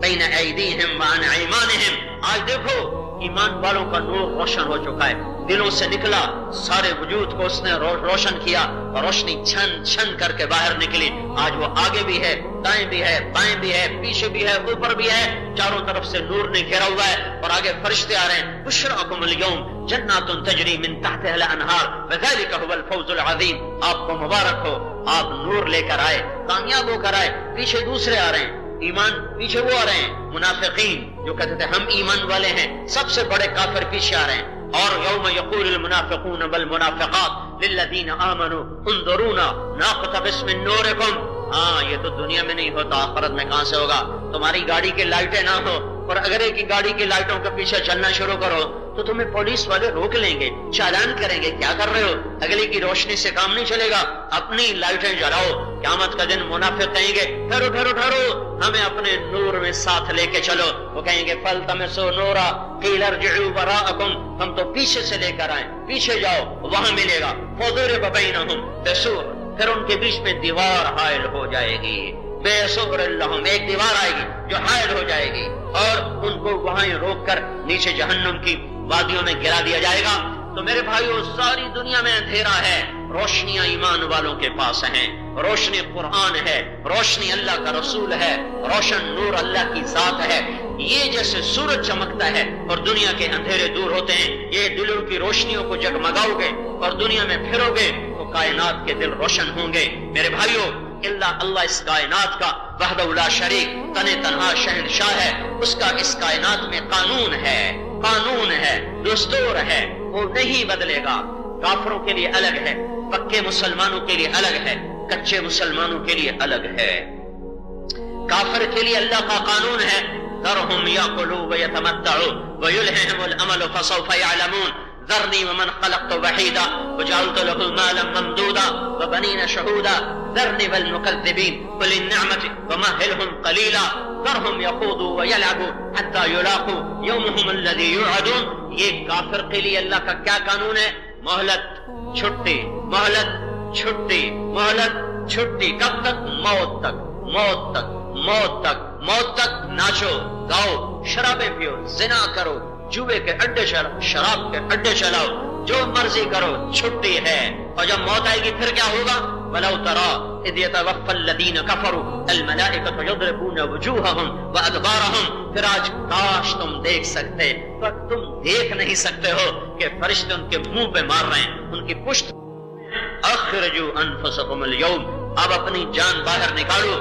Speaker 1: بین ایدیہم وعن ایمانہم. آج دیکھو ایمان والوں کا نور روشن ہو چکا ہے، دلوں سے نکلا، سارے وجود کو اس نے روشن کیا، اور روشنی چھن چھن کر کے باہر نکلی. آج وہ آگے بھی ہے، دائیں بھی ہے، بائیں بھی ہے، پیچھے بھی ہے، اوپر بھی ہے، چاروں طرف سے نور نے گھیرا ہوا ہے، اور آگے فرشتے آ رہے ہیں. بشراکم اليوم جنات تجری من تحتها الانہار وذلک هو الفوز العظیم. آپ کو مبارک ہو، آپ نور لے کر آئے، کامیاب ہو کر آئے. پیچھے دوسرے آ رہے ہیں، ایمان پیچھے وہ آ رہے ہیں منافقین جو کہتے تھے ہم ایمان والے ہیں، سب سے بڑے کافر پیچھے آ رہے ہیں. اور یوم یقول المنافقون والمنافقات للذین آمنوا انظرونا نقتبس من نورکم. ہاں یہ تو دنیا میں نہیں ہوتا، آخرت میں کہاں سے ہوگا؟ تمہاری گاڑی کی لائٹیں نہ ہو، اور اگر ایک کی گاڑی کی لائٹوں کے پیچھے چلنا شروع کرو تو تمہیں پولیس والے روک لیں گے، چالان کریں گے، کیا کر رہے ہو؟ اگلے کی روشنی سے کام نہیں چلے گا، اپنی لائٹیں جلاؤ. قیامت کا دن منافق کہیں گے ٹھہرو ٹھہرو ٹھہرو، ہمیں اپنے نور میں ساتھ لے کے چلو. وہ کہیں گے فَالْتَمِسُوا نُورًا قِيلَ ارْجِعُوا وَرَاءَكُمْ، ہم تو پیچھے سے لے کر آئیں، پیچھے جاؤ وہاں ملے گا. فَضُرِبَ بَيْنَهُمْ بِسُورٍ، پھر ان کے بیچ میں دیوار حائل ہو جائے گی. بے سور اللہم، ایک دیوار آئے گی جو حائل ہو جائے گی، اور ان کو وہاں روک کر نیچے جہنم کی وادیوں میں گرا دیا جائے گا. تو میرے بھائیو ساری دنیا میں اندھیرا ہے، روشنیاں ایمان والوں کے پاس ہیں. روشنی قرآن ہے، روشنی اللہ کا رسول ہے، روشن نور اللہ کی ذات ہے. یہ جیسے سورج چمکتا ہے اور دنیا کے اندھیرے دور ہوتے ہیں، یہ دلوں کی روشنیوں کو جگمگاؤ گے اور دنیا میں پھرو گے تو کائنات کے دل روشن ہوں گے. میرے بھائیو اللہ اس کائنات کا وحدہ لا شریک تنہا شہنشاہ ہے. اس کا اس کائنات میں قانون ہے، دستور ہے، وہ نہیں بدلے گا. کافروں کے لیے الگ ہے، پکے مسلمانوں کے لیے الگ ہے، کچے مسلمانوں کے لیے الگ ہے. کافر کے لیے اللہ کا قانون ہے ذرهم یاکلوا ویتمتعوا ویلہہم الامل فسوف یعلمون. ذرنی ومن خلقت وحیدا وجعلت له مالا ممدودا وبنین شہودا ذرنی والمکذبین قل النعمت ومہلہم قلیلا ذرهم یخوضوا ویلعبوا حتی یلاقوا یومہم الذی یوعدون. یہ کافر کے لیے اللہ کا کیا قانون ہے؟ مہلت، چھٹی، مہلت، چھٹی، مہلت، چھٹی. کب تک؟ موت تک، موت تک، موت تک، موت تک. ناچو گاؤ، شرابیں پیو، زنا کرو، جوے کے اڈے چلاؤ، شراب کے اڈے چلاؤ، جو مرضی کرو، چھٹی ہے. اور جب موت آئے گی پھر کیا ہوگا؟ وَلَوْ تَرَىٰ إِذْ يَتَوَفَّى الَّذِينَ كَفَرُوا الْمَلَائِكَةُ يَضْرِبُونَ وُجُوهَهُمْ وَأَدْبَارَهُمْ. پھر آج کاش تم دیکھ سکتے، پر تم دیکھ نہیں سکتے ہو کہ فرشتے ان کے منہ پہ مار رہے ہیں، ان کی پشت. اخرجوا انفسکم اليوم، اب اپنی جان باہر نکالو.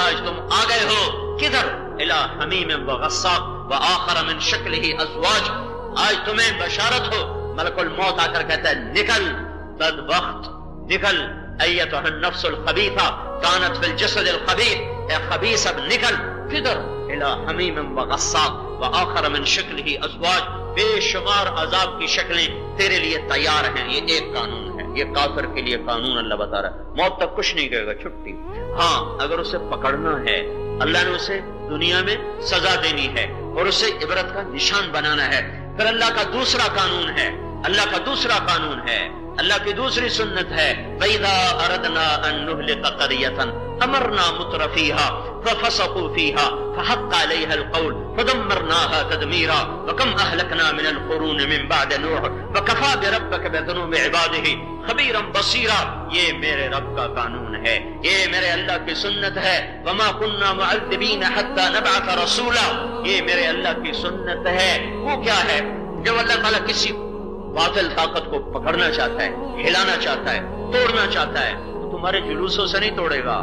Speaker 1: آج تم آ گئے ہو کدھر؟ الى حمیم وغساق وآخر من شکلہ ازواج. آج تمہیں بشارت ہو، ملک الموت آ کر کہتا ہے نکل بدبخت، نکل ایتھا النفس الخبیثہ کانت فی الجسد الخبیث. اے خبیث اب نکل. کدھر؟ الى حمیم وغساق وآخر من شکلہ ازواج. بے شمار عذاب کی شکلیں تیرے لیے تیار ہیں. یہ ایک قانون ہے، یہ کافر کے لیے قانون اللہ بتا رہا ہے. موت تک کچھ نہیں کہے گا، چھٹی. ہاں اگر اسے پکڑنا ہے، اللہ نے اسے دنیا میں سزا دینی ہے اور اسے عبرت کا نشان بنانا ہے. پھر اللہ کا دوسرا قانون ہے، اللہ کا دوسرا قانون ہے اللہ کی دوسری سنت ہے وَإِذَا أَرَدْنَا أَن نُهْلِكَ قَرْيَةً أَمَرْنَا مُتْرَفِيهَا فَفَسَقُوا فِيهَا فَحَقَّ عَلَيْهَا الْقَوْلُ فَدَمَّرْنَاهَا تَدْمِيرًا وَكَمْ أَهْلَكْنَا مِنَ الْقُرُونِ مِنْ بَعْدِ نُوحٍ وَكَفَى بِرَبِّكَ بِذُنُوبِ عِبَادِهِ خَبِيرًا بَصِيرًا. یہ میرے رب کا قانون ہے، یہ میرے اللہ کی سنت ہے. وَمَا كُنَّا مُعَذِّبِينَ حَتَّى نَبْعَثَ رَسُولًا. یہ میرے اللہ کی سنت ہے. وہ کیا ہے؟ جب اللہ تعالیٰ کسی باطل طاقت کو پکڑنا چاہتا ہے، ہلانا چاہتا ہے، توڑنا چاہتا ہے، تو تمہارے جلوسوں سے نہیں توڑے گا،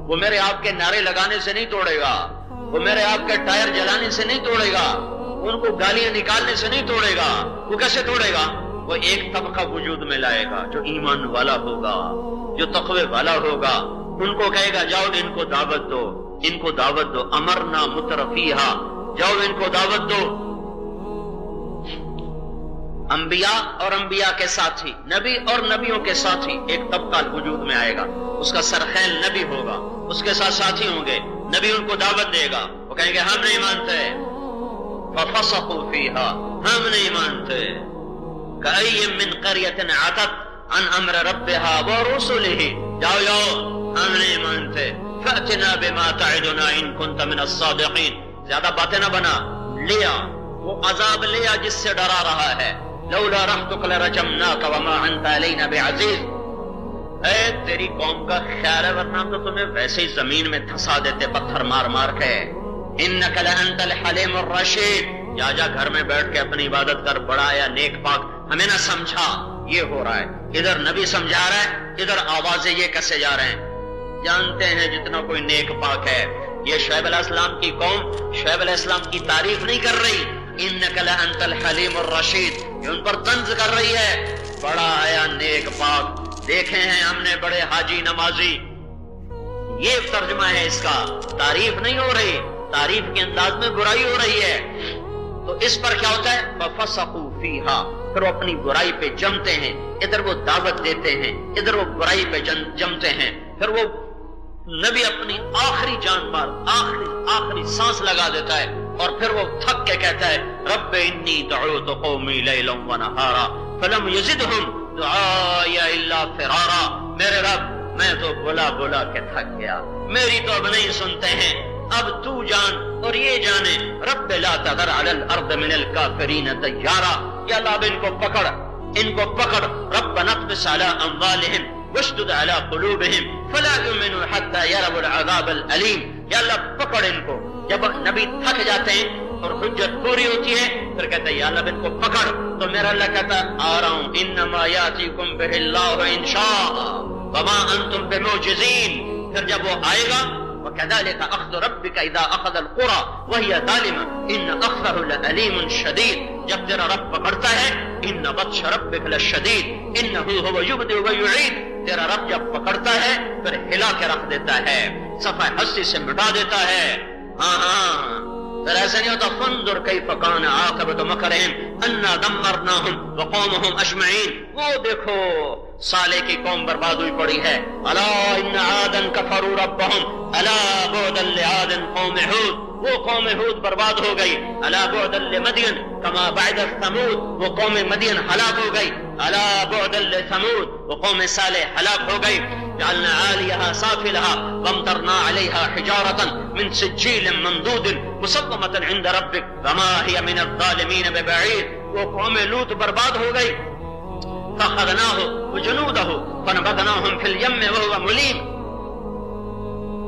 Speaker 1: وہ میرے آپ کے نعرے لگانے سے نہیں توڑے گا، وہ میرے آپ کے ٹائر جلانے سے نہیں توڑے گا، ان کو گالیاں نکالنے سے نہیں توڑے گا. وہ کیسے توڑے گا؟ وہ ایک طبقہ وجود میں لائے گا جو ایمان والا ہوگا، جو تقوی والا ہوگا. ان کو کہے گا جاؤ ان کو دعوت دو، ان کو دعوت دو. امرنا مترفیہا، جاؤ ان کو دعوت دو. انبیاء اور انبیاء کے ساتھی، نبی اور نبیوں کے ساتھی، ایک طبقہ وجود میں آئے گا، اس کا سرخیل نبی ہوگا، اس کے ساتھ ساتھی ہوں گے. نبی ان کو دعوت دے گا، وہ کہیں گے ہم نہیں مانتے. فَفَسَقُوا فِيهَا، ہم نہیں مانتے. كَأَيٍّ مِّن قَرْيَةٍ عَتَتْ عَنْ أَمْرِ رَبِّهَا وَرُسُلِهِ، جاؤ جاؤ ہم نہیں مانتے. فَأْتِنَا بِمَا تَعِدُنَا إِن كُنتَ مِنَ الصَّادِقِينَ. زیادہ باتیں نہ بنا، لیا وہ عذاب لیا جس سے ڈرا رہا ہے. لولا رحتك لرجمناك وما انت علينا بعزيز. اے تیری قوم کا خیال ہے ورنہ تو تمہیں ویسے ہی زمین میں دھسا دیتے پتھر مار مار کے. انك لانت الحليم الرشيد. جا گھر میں بیٹھ کے اپنی عبادت کر، بڑا یا نیک پاک، ہمیں نہ سمجھا. یہ ہو رہا ہے، ادھر نبی سمجھا رہا ہے، ادھر آوازیں یہ کیسے جا رہے ہیں. جانتے ہیں جتنا کوئی نیک پاک ہے. یہ شعیب علیہ السلام کی قوم شعیب علیہ السلام کی تعریف نہیں کر رہی. انک لانت الحلیم الرشید، یہ ان پر طنز کر رہی ہے. بڑا آیا نیک پاک، دیکھے ہیں ہم نے بڑے حاجی نمازی. یہ ترجمہ ہے اس کا. تعریف نہیں ہو رہی، تعریف کے انداز میں برائی ہو رہی ہے. تو اس پر کیا ہوتا ہے؟ فَفَسَقُوا فِيهَا، پھر وہ اپنی برائی پہ جمتے ہیں. ادھر وہ دعوت دیتے ہیں، ادھر وہ برائی پہ جمتے ہیں. پھر وہ نبی اپنی آخری جان مار، آخری سانس لگا دیتا ہے، اور پھر وہ تھک کے کہتا ہے رب انی دعوت قومی لیلا ونہارا فلم یزدہم دعائی الا فرارا. میرے رب میں تو بلا بلا کے تھک گیا، میری تو اب نہیں سنتے ہیں، اب تو جان اور یہ جانے. رب لا تذر علی الارض من الکافرین دیارا. یا اللہ اب ان کو پکڑ، ان کو پکڑ. ربنا اطمس علی اموالہم واشدد علی قلوبہم فلا یؤمنوا حتی یروا العذاب العلیم. یا اللہ پکڑ ان کو. جب نبی تھک جاتے ہیں اور حجت پوری ہوتی ہے پھر کہتے ہیں یا اللہ ان کو پکڑ. تو میرا اللہ کہتا ہے آ رہا ہوں. انما یاتیکم بہ اللہ ان شاء وما انتم بمعجزین. پھر جب وہ آئے گا وَكَذَلِكَ أَخْذُ رَبِّكَ إِذَا أَخَذَ الْقُرَى وَهِيَ ظَالِمَةٌ إِنَّ أَخْذَهُ لَأَلِيمٌ شَدِيدٌ. جب تیرا رب پکڑتا ہے إِنَّ بَطْشَ رَبِّكَ لَشَدِيدٌ إِنَّهُ هُوَ يُبْدِئُ وَيُعِيدُ. تیرا رب جب پکڑتا ہے پھر ہلا کے رکھ دیتا ہے، صفحہ ہستی سے مٹا دیتا ہے. ہاں پھر ایسا نہیں ہوتا. فانظر کیف کان عاقبۃ مکرہم انا دمرناہم وقومہم اجمعین. وہ دیکھو صالح کی قوم برباد ہوئی پڑی ہے. الا ان عادا کفروا ربہم الا بعدا لعاد قوم ہود. وہ قوم ہود برباد ہو گئی. الا بعدا لمدین کما بعد ثمود. وہ قوم مدین ہلاک ہو گئی. الا بعدا لثمود. وہ قوم صالح ہلاک ہو گئی. جعلنا عاليها سافلها وامطرنا عليها حجارة من سجيل منضود مسومة عند ربك وما هي من الظالمين ببعيد. وہ قوم لوط برباد ہو گئی. فأخذناه وجنوده فنبذناهم في اليم وهو مليم.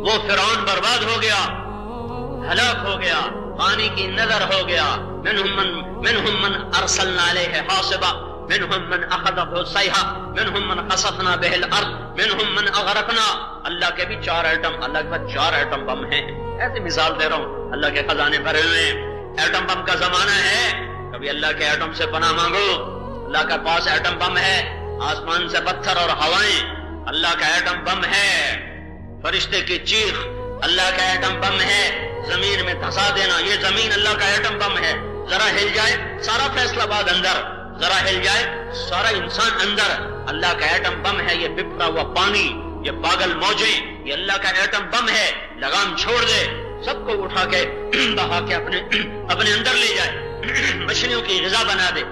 Speaker 1: وہ فرعون برباد ہو گیا، ہلاک ہو گیا، پانی کی نظر ہو گیا. منهم من ارسلنا عليه حاصبا منهم من اخذته الصيحة منهم من خسفنا به الارض منهم من اغرقنا. اللہ کے بھی 4 ایٹم، اللہ کے پاس 4 ایٹم بم ہیں. ایسی مثال دے رہا ہوں، اللہ کے خزانے بھرے ہوئے ہیں. ایٹم بم کا زمانہ ہے، کبھی اللہ کے ایٹم سے پناہ مانگو. اللہ کا پاس ایٹم بم ہے، آسمان سے پتھر اور ہوائیں اللہ کا ایٹم بم ہے. فرشتے کی چیخ اللہ کا ایٹم بم ہے. زمین میں دھسا دینا یہ زمین اللہ کا ایٹم بم ہے. ذرا ہل جائے سارا فیصلہ باد اندر، ذرا ہل جائے سارا انسان اندر. اللہ کا ایٹم بم ہے. یہ بپرا ہوا پانی، یہ پاگل موجیں، یہ اللہ کا ایٹم بم ہے. لگام چھوڑ دے، سب کو اٹھا کے بہا کے اپنے اندر لے جائے، مچھلیوں کی غذا بنا دے.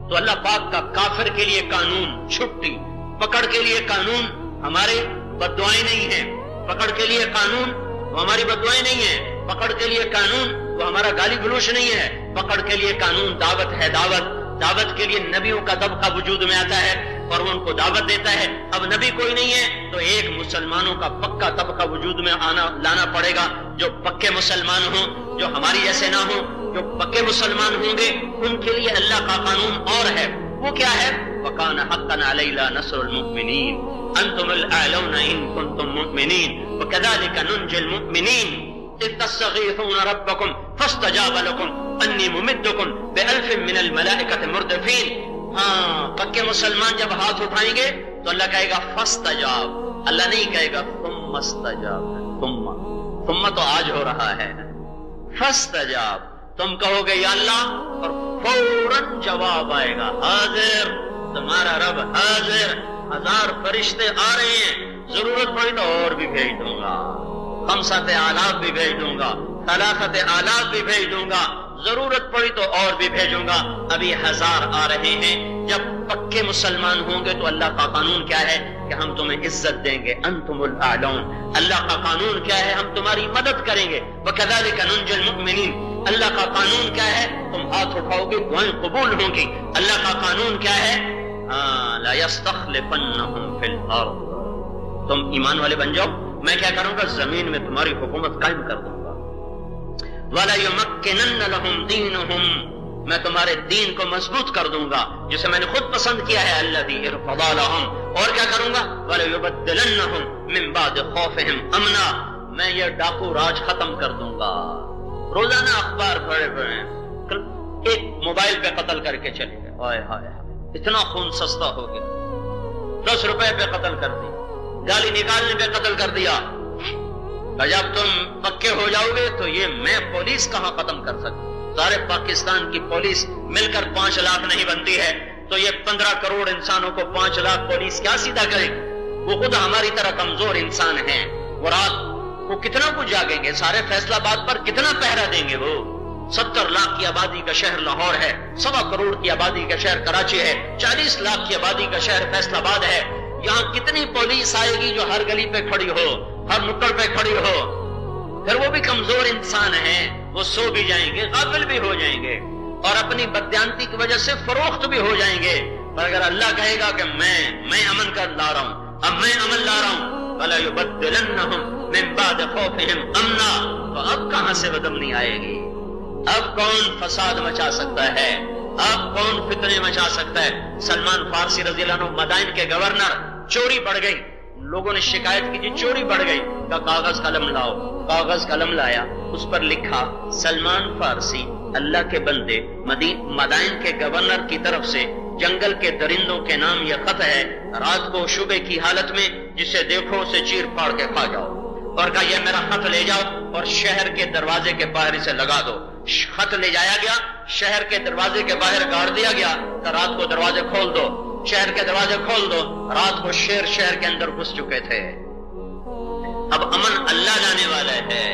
Speaker 1: تو اللہ پاک کا کافر کے لیے قانون چھٹی، پکڑ کے لیے قانون ہمارے بددعائیں نہیں ہیں، پکڑ کے لیے قانون وہ ہماری بددعائیں نہیں ہیں، پکڑ کے لیے قانون وہ ہمارا گالی گلوچ نہیں ہے، پکڑ کے لیے قانون دعوت ہے، دعوت کے لیے نبیوں کا طبقہ وجود میں آتا ہے اور وہ ان کو دعوت دیتا ہے۔ اب نبی کوئی نہیں ہے تو ایک مسلمانوں کا پکا طبقہ وجود میں لانا پڑے گا، جو پکے مسلمان ہوں، جو ہماری جیسے نہ ہوں، جو پکے مسلمان ہوں گے ان کے لیے اللہ کا قانون اور ہے۔ وہ کیا ہے؟ وَقَانَ حَقًّا عَلَيْنَا نَصْرُ الْمُؤْمِنِينَ أَنْتُمُ الْأَعْلَوْنَ إِن كُنتُم مُؤْمِنِينَ وَكَذَلِكَ نُنْجِي الْمُؤْمِنِينَ إِذْ تَسْتَغِيثُونَ رَبَّكُمْ فَاسْتَجَابَ لَكُمْ أَنِّي مُمِدُّكُمْ بِأَلْفٍ مِّنَ الْمَلَائِكَةِ مُرْدِفِينَ۔ ہاں، پکے مسلمان جب ہاتھ اٹھائیں گے تو اللہ کہے گا فاستجاب، اللہ نہیں کہے گا ثم استجاب، ثم تو آج ہو رہا ہے، فاستجاب تم کہو گے یا اللہ اور فوراً جواب آئے گا، حاضر، تمہارا رب حاضر، 1000 فرشتے آ رہے ہیں، ضرورت پڑی تو اور بھی بھیج دوں گا، 5 آلاف بھی بھیج دوں گا، 3 آلاف بھی بھیج دوں گا، ضرورت پڑی تو اور بھی بھیجوں گا۔ ابھی 1000 آ رہے ہیں۔ جب پکے مسلمان ہوں گے تو اللہ کا قانون کیا ہے کہ ہم تمہیں عزت دیں گے، انتم الاعلون۔ اللہ کا قانون کیا ہے؟ ہم تمہاری مدد کریں گے، وکذالک ننجی المؤمنین۔ اللہ کا قانون کیا ہے؟ تم ہاتھ اٹھاؤ گے دعائیں قبول ہوں گی۔ اللہ کا قانون کیا ہے؟ لا یستخلفنہم فی الارض، تم ایمان والے بن جاؤ، میں کیا کروں گا؟ زمین میں تمہاری حکومت قائم کر دوں گا۔ وَلَيُمَكِّنَنَّ لَهُمْ دِينُهُمْ، میں تمہارے دین کو مضبوط کر دوں گا جسے میں نے خود پسند کیا ہے، الَّذِي ارْتَضَىٰ لَهُمْ۔ اور کیا کروں گا؟ وَلَيُبَدِّلَنَّهُمْ مِن بَعْدِ خَوْفِهِمْ أَمْنًا، میں یہ ڈاکو راج ختم کر دوں گا۔ روزانہ اخبار پڑھے ایک موبائل پہ قتل کر کے چلے گئے، ہائے ہائے اتنا خون سستا ہو گیا، 10 روپے پہ قتل کر دی، گالی نکالنے پہ قتل کر دیا۔ جب تم پکے ہو جاؤ گے تو یہ میں پولیس کہاں ختم کر سکتی؟ سارے پاکستان کی پولیس مل کر 5 لاکھ نہیں بنتی ہے تو یہ 15 کروڑ انسانوں کو 5 لاکھ پولیس کیا سیدھا کرے گی؟ وہ خود ہماری طرح کمزور انسان ہیں، وہ رات کو کتنا کچھ جاگیں گے، سارے فیصلہ آباد پر کتنا پہرا دیں گے؟ وہ 70 لاکھ کی آبادی کا شہر لاہور ہے، 1.25 کروڑ کی آبادی کا شہر کراچی ہے، 40 لاکھ کی آبادی کا شہر فیصلہ آباد ہے۔ یہاں کتنی پولیس آئے گی جو ہر گلی پہ کھڑی ہو، ہر نکڑ پہ کھڑی ہو؟ پھر وہ بھی کمزور انسان ہیں، وہ سو بھی جائیں گے، غافل بھی ہو جائیں گے اور اپنی بددیانتی کی وجہ سے فروخت بھی ہو جائیں گے۔ پر اگر اللہ کہے گا کہ میں امن کر لا رہا ہوں، اب میں امن لا رہا ہوں، وَلَا يُبَدِّلَنَّهُمْ مِن بَعْدِ خَوْفِهِمْ أَمْنًا، تو اب کہاں سے بدامنی آئے گی؟ اب کون فساد مچا سکتا ہے؟ اب کون فتنے مچا سکتا ہے؟ سلمان فارسی رضی اللہ عنہ مدائن کے گورنر، چوری بڑھ گئی، لوگوں نے شکایت کی جی چوری بڑھ گئی، کا کاغذ قلم لاؤ، کاغذ قلم لایا، اس پر لکھا سلمان فارسی اللہ کے بندے مدائن کے گورنر کی طرف سے جنگل کے درندوں کے نام یہ خط ہے، رات کو شبے کی حالت میں جسے دیکھو اسے چیر پھاڑ کے کھا جاؤ، اور کہا یہ میرا خط لے جاؤ اور شہر کے دروازے کے باہر اسے لگا دو۔ خط لے جایا گیا، شہر کے دروازے کے باہر گاڑ دیا گیا کہ رات کو دروازے کھول دو، شہر کے دروازے کھول دو۔ رات کو شیر شہر کے اندر گھس چکے تھے۔ اب امن اللہ لانے والا ہے۔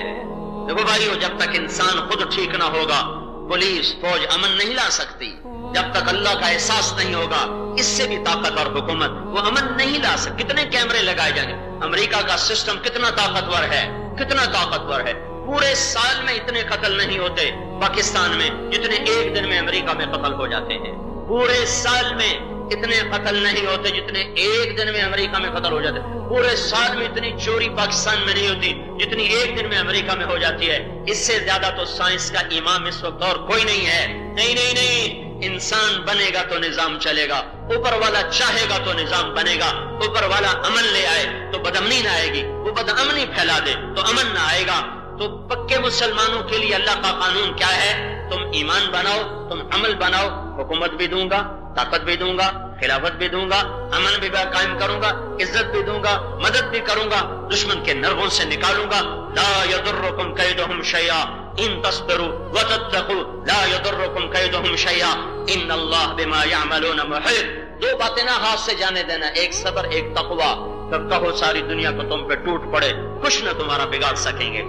Speaker 1: دیکھو بھائیو، جب تک انسان خود ٹھیک نہ ہوگا پولیس فوج امن نہیں لا سکتی، جب تک اللہ کا احساس نہیں ہوگا اس سے بھی طاقتور حکومت وہ امن نہیں لا سکتی۔ کتنے کیمرے لگائے جائیں گے؟ امریکہ کا سسٹم کتنا طاقتور ہے، کتنا طاقتور ہے، پورے سال میں اتنے قتل نہیں ہوتے پاکستان میں جتنے ایک دن میں امریکہ میں قتل ہو جاتے ہیں۔ پورے سال میں اتنے قتل نہیں ہوتے جتنے ایک دن میں امریکہ میں قتل ہو جاتے ہیں۔ پورے سال میں اتنی چوری پاکستان میں نہیں ہوتی جتنی ایک دن میں امریکہ میں ہو جاتی ہے۔ اس سے زیادہ تو سائنس کا امام اس وقت اور کوئی نہیں ہے۔ نہیں نہیں نہیں، انسان بنے گا تو نظام چلے گا، اوپر والا چاہے گا تو نظام بنے گا۔ اوپر والا امن لے آئے تو بدامنی نہ آئے گی، وہ بدامنی پھیلا دے تو امن نہ آئے گا۔ تو پکے مسلمانوں کے لیے اللہ کا قانون کیا ہے؟ تم ایمان بناؤ، تم عمل بناؤ، حکومت بھی دوں گا، طاقت بھی دوں گا، خلافت بھی دوں گا، امن بھی قائم کروں گا، عزت بھی دوں گا، مدد بھی کروں گا، دشمن کے نرغوں سے نکالوں گا۔ لا يضركم كيدهم شيئا ان تصبروا وتتقوا لا يضركم كيدهم شيئا ان الله بما يعملون محيط۔ دو باتیں نہ ہاتھ سے جانے دینا، ایک صبر، ایک تقوی۔ تب کہو ساری دنیا کو تم پہ ٹوٹ پڑے، کچھ نہ تمہارا بگاڑ سکیں گے۔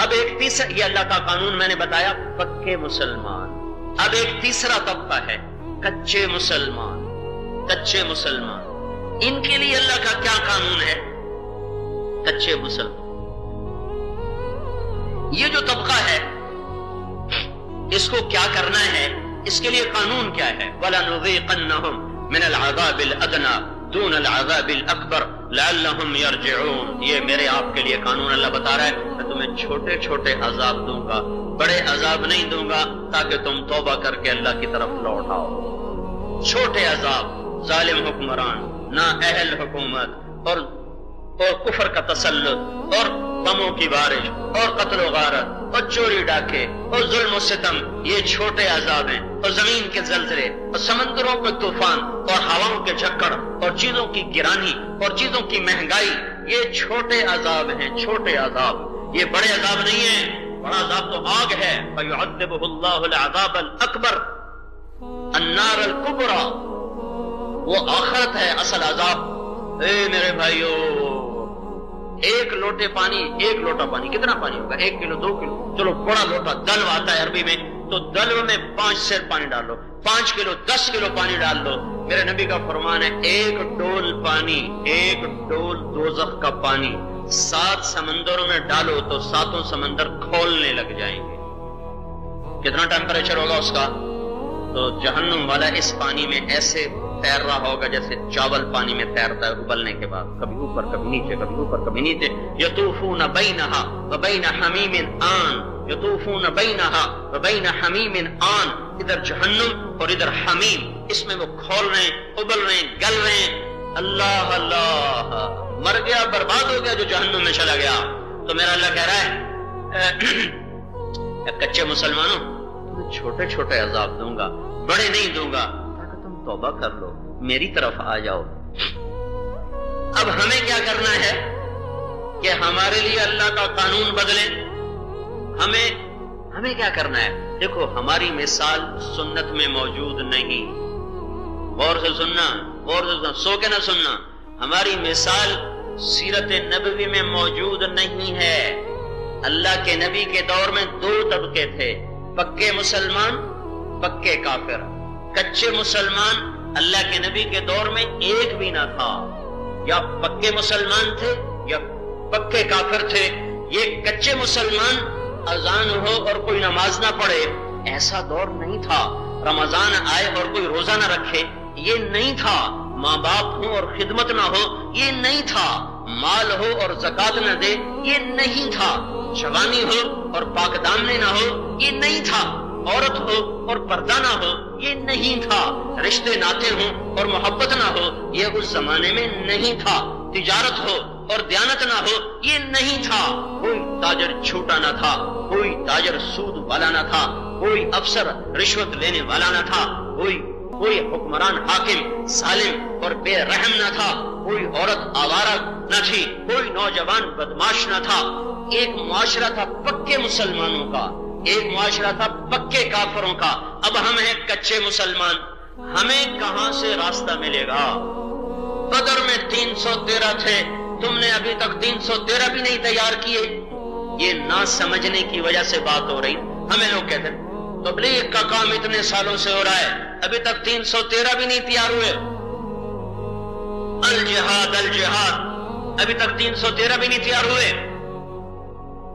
Speaker 1: اب ایک تیسرا، یہ اللہ کا قانون میں نے بتایا، پکے مسلمان۔ اب ایک تیسرا طبقہ ہے کچے مسلمان، کچے مسلمان، ان کے لیے اللہ کا کیا قانون ہے؟ کچے مسلمان، یہ جو طبقہ ہے اس کو کیا کرنا ہے؟ اس کے لیے قانون کیا ہے؟ وَلَنُذِيقَنَّهُمْ مِنَ الْعَذَابِ الْأَدْنَى دُونَ الْعَذَابِ الْأَكْبَرِ لَعَلَّهُمْ يَرْجِعُونَ۔ یہ میرے آپ کے لیے قانون اللہ بتا رہا ہے، میں تمہیں چھوٹے چھوٹے عذاب دوں گا، بڑے عذاب نہیں دوں گا تاکہ تم توبہ کر کے اللہ کی طرف لوٹ آؤ۔ چھوٹے عذاب، ظالم حکمران، نااہل حکومت اور کفر کا تسلط اور بموں کی بارش اور قتل و غارت اور چوری ڈاکے اور ظلم و ستم، یہ چھوٹے عذاب ہیں۔ اور زمین کے زلزلے اور سمندروں کے طوفان اور ہواؤں کے جھکڑ اور چیزوں کی گرانی اور چیزوں کی مہنگائی، یہ چھوٹے عذاب ہیں، چھوٹے عذاب، یہ بڑے عذاب نہیں ہیں۔ بڑا عذاب تو آگ ہے، فَيُعَذِّبُهُ اللَّهُ الْعَذَابَ الْأَكْبَرَ النَّارَ الْكُبْرَى، وہ آخرت ہے اصل عذاب۔ اے میرے بھائیو، ایک لوٹے پانی، ایک لوٹا پانی کتنا پانی ہوگا؟ 1 کلو 2 کلو، چلو بڑا لوٹا دلو آتا ہے عربی میں، تو دلو میں 5 سیر پانی ڈال لو، 5 کلو 10 کلو پانی ڈال دو۔ میرے نبی کا فرمان ہے ایک ڈول پانی، ایک ڈول دوزخ کا پانی 7 سمندروں میں ڈالو تو 7 سمندر کھولنے لگ جائیں گے۔ کتنا ٹیمپریچر ہوگا اس کا؟ تو جہنم والا اس پانی میں ایسے تیر رہا ہوگا جیسے چاول پانی میں تیرتا ہے ابلنے کے بعد، کبھی اوپر کبھی نیچے، کبھی اوپر کبھی نیچے۔ یطوفون بینہا وبین حمیم آن، یطوفون بینہا وبین حمیم آن، ادھر جہنم اور ادھر حمیم، اس میں وہ کھول رہے ہیں، ابل رہے ہیں، گل رہے ہیں۔ اللہ اللہ، مر گیا، برباد ہو گیا جو جہنم میں چلا گیا۔ تو میرا اللہ کہہ رہا ہے کچے مسلمانوں، تمہیں چھوٹے چھوٹے عذاب دوں گا، بڑے نہیں دوں گا، توبہ کر لو، میری طرف آ جاؤ۔ اب ہمیں کیا کرنا ہے کہ ہمارے لیے اللہ کا قانون بدلے؟ ہمیں کیا کرنا ہے؟ دیکھو، ہماری مثال سنت میں موجود نہیں، غور سے سننا، غور سے سننا، سو کے نہ سننا۔ ہماری مثال سیرت نبوی میں موجود نہیں ہے۔ اللہ کے نبی کے دور میں 2 طبقے تھے، پکے مسلمان، پکے کافر۔ کچے مسلمان اللہ کے نبی کے دور میں ایک بھی نہ تھا، یا پکے مسلمان تھے یا پکے کافر تھے۔ یہ کچے مسلمان اذان ہو اور کوئی نماز نہ پڑھے، ایسا دور نہیں تھا۔ رمضان آئے اور کوئی روزہ نہ رکھے، یہ نہیں تھا۔ ماں باپ ہو اور خدمت نہ ہو، یہ نہیں تھا۔ مال ہو اور زکات نہ دے، یہ نہیں تھا۔ جوانی ہو اور پاک دامنی نہ ہو، یہ نہیں تھا۔ عورت ہو اور پردہ نہ ہو، یہ نہیں تھا۔ رشتے ناطے ہوں اور محبت نہ ہو، یہ اس زمانے میں نہیں تھا۔ تجارت ہو اور دیانت نہ ہو، یہ نہیں تھا۔ کوئی تاجر جھوٹا نہ تھا، کوئی تاجر سود والا نہ تھا، کوئی افسر رشوت لینے والا نہ تھا، کوئی حکمران حاکم ظالم اور بے رحم نہ تھا، کوئی عورت آوارہ نہ تھی، کوئی نوجوان بدماش نہ تھا۔ ایک معاشرہ تھا پکے مسلمانوں کا، ایک معاشرہ تھا پکے کافروں کا۔ اب ہم ہیں کچے مسلمان، ہمیں کہاں سے راستہ ملے گا؟ بدر میں 313 تھے، تم نے ابھی تک 313 بھی نہیں تیار کیے۔ یہ نہ سمجھنے کی وجہ سے بات ہو رہی۔ ہمیں لوگ کہتے ہیں تبلیغ کا کام اتنے سالوں سے ہو رہا ہے، ابھی تک 313 بھی نہیں تیار ہوئے۔ الجہاد الجہاد، ابھی تک 313 بھی نہیں تیار ہوئے۔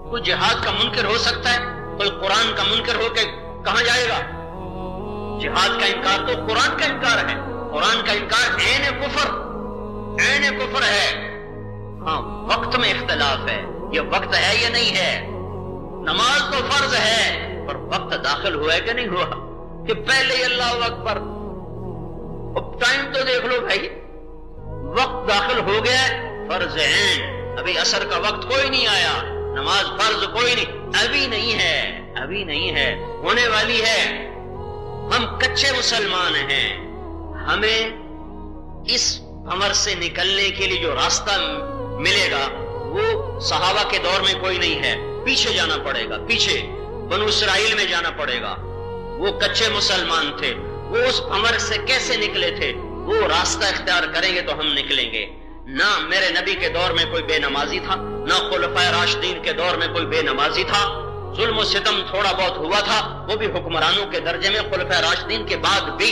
Speaker 1: کوئی جہاد کا منکر ہو سکتا ہے؟ کوئی قرآن کا منکر ہو کے کہاں جائے گا؟ جہاد کا انکار تو قرآن کا انکار ہے، قرآن کا انکار عین کفر ہے۔ ہاں، وقت میں اختلاف ہے، یہ وقت ہے یا نہیں ہے؟ نماز تو فرض ہے، پر وقت داخل ہوا ہے کہ نہیں ہوا؟ کہ پہلے ہی اللہ اکبر، اب ٹائم تو دیکھ لو بھائی، وقت داخل ہو گیا ہے، فرض عین۔ ابھی عصر کا وقت کوئی نہیں آیا، نماز فرض کوئی نہیں، ابھی نہیں ہے، ہونے والی ہے۔ ہم کچے مسلمان ہیں، ہمیں اس بھنور سے نکلنے کے لیے جو راستہ ملے گا وہ صحابہ کے دور میں کوئی نہیں ہے، پیچھے جانا پڑے گا، پیچھے بنو اسرائیل میں جانا پڑے گا۔ وہ کچے مسلمان تھے، وہ اس بھنور سے کیسے نکلے تھے؟ وہ راستہ اختیار کریں گے تو ہم نکلیں گے۔ نہ میرے نبی کے دور میں کوئی بے نمازی تھا، نہ خلفائے راشدین کے دور میں کوئی بے نمازی تھا۔ ظلم و ستم تھوڑا بہت ہوا تھا، وہ بھی حکمرانوں کے درجے میں، خلفائے راشدین کے بعد بھی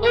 Speaker 1: 2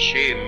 Speaker 1: 6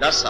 Speaker 1: 10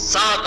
Speaker 1: 7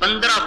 Speaker 1: 15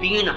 Speaker 1: 3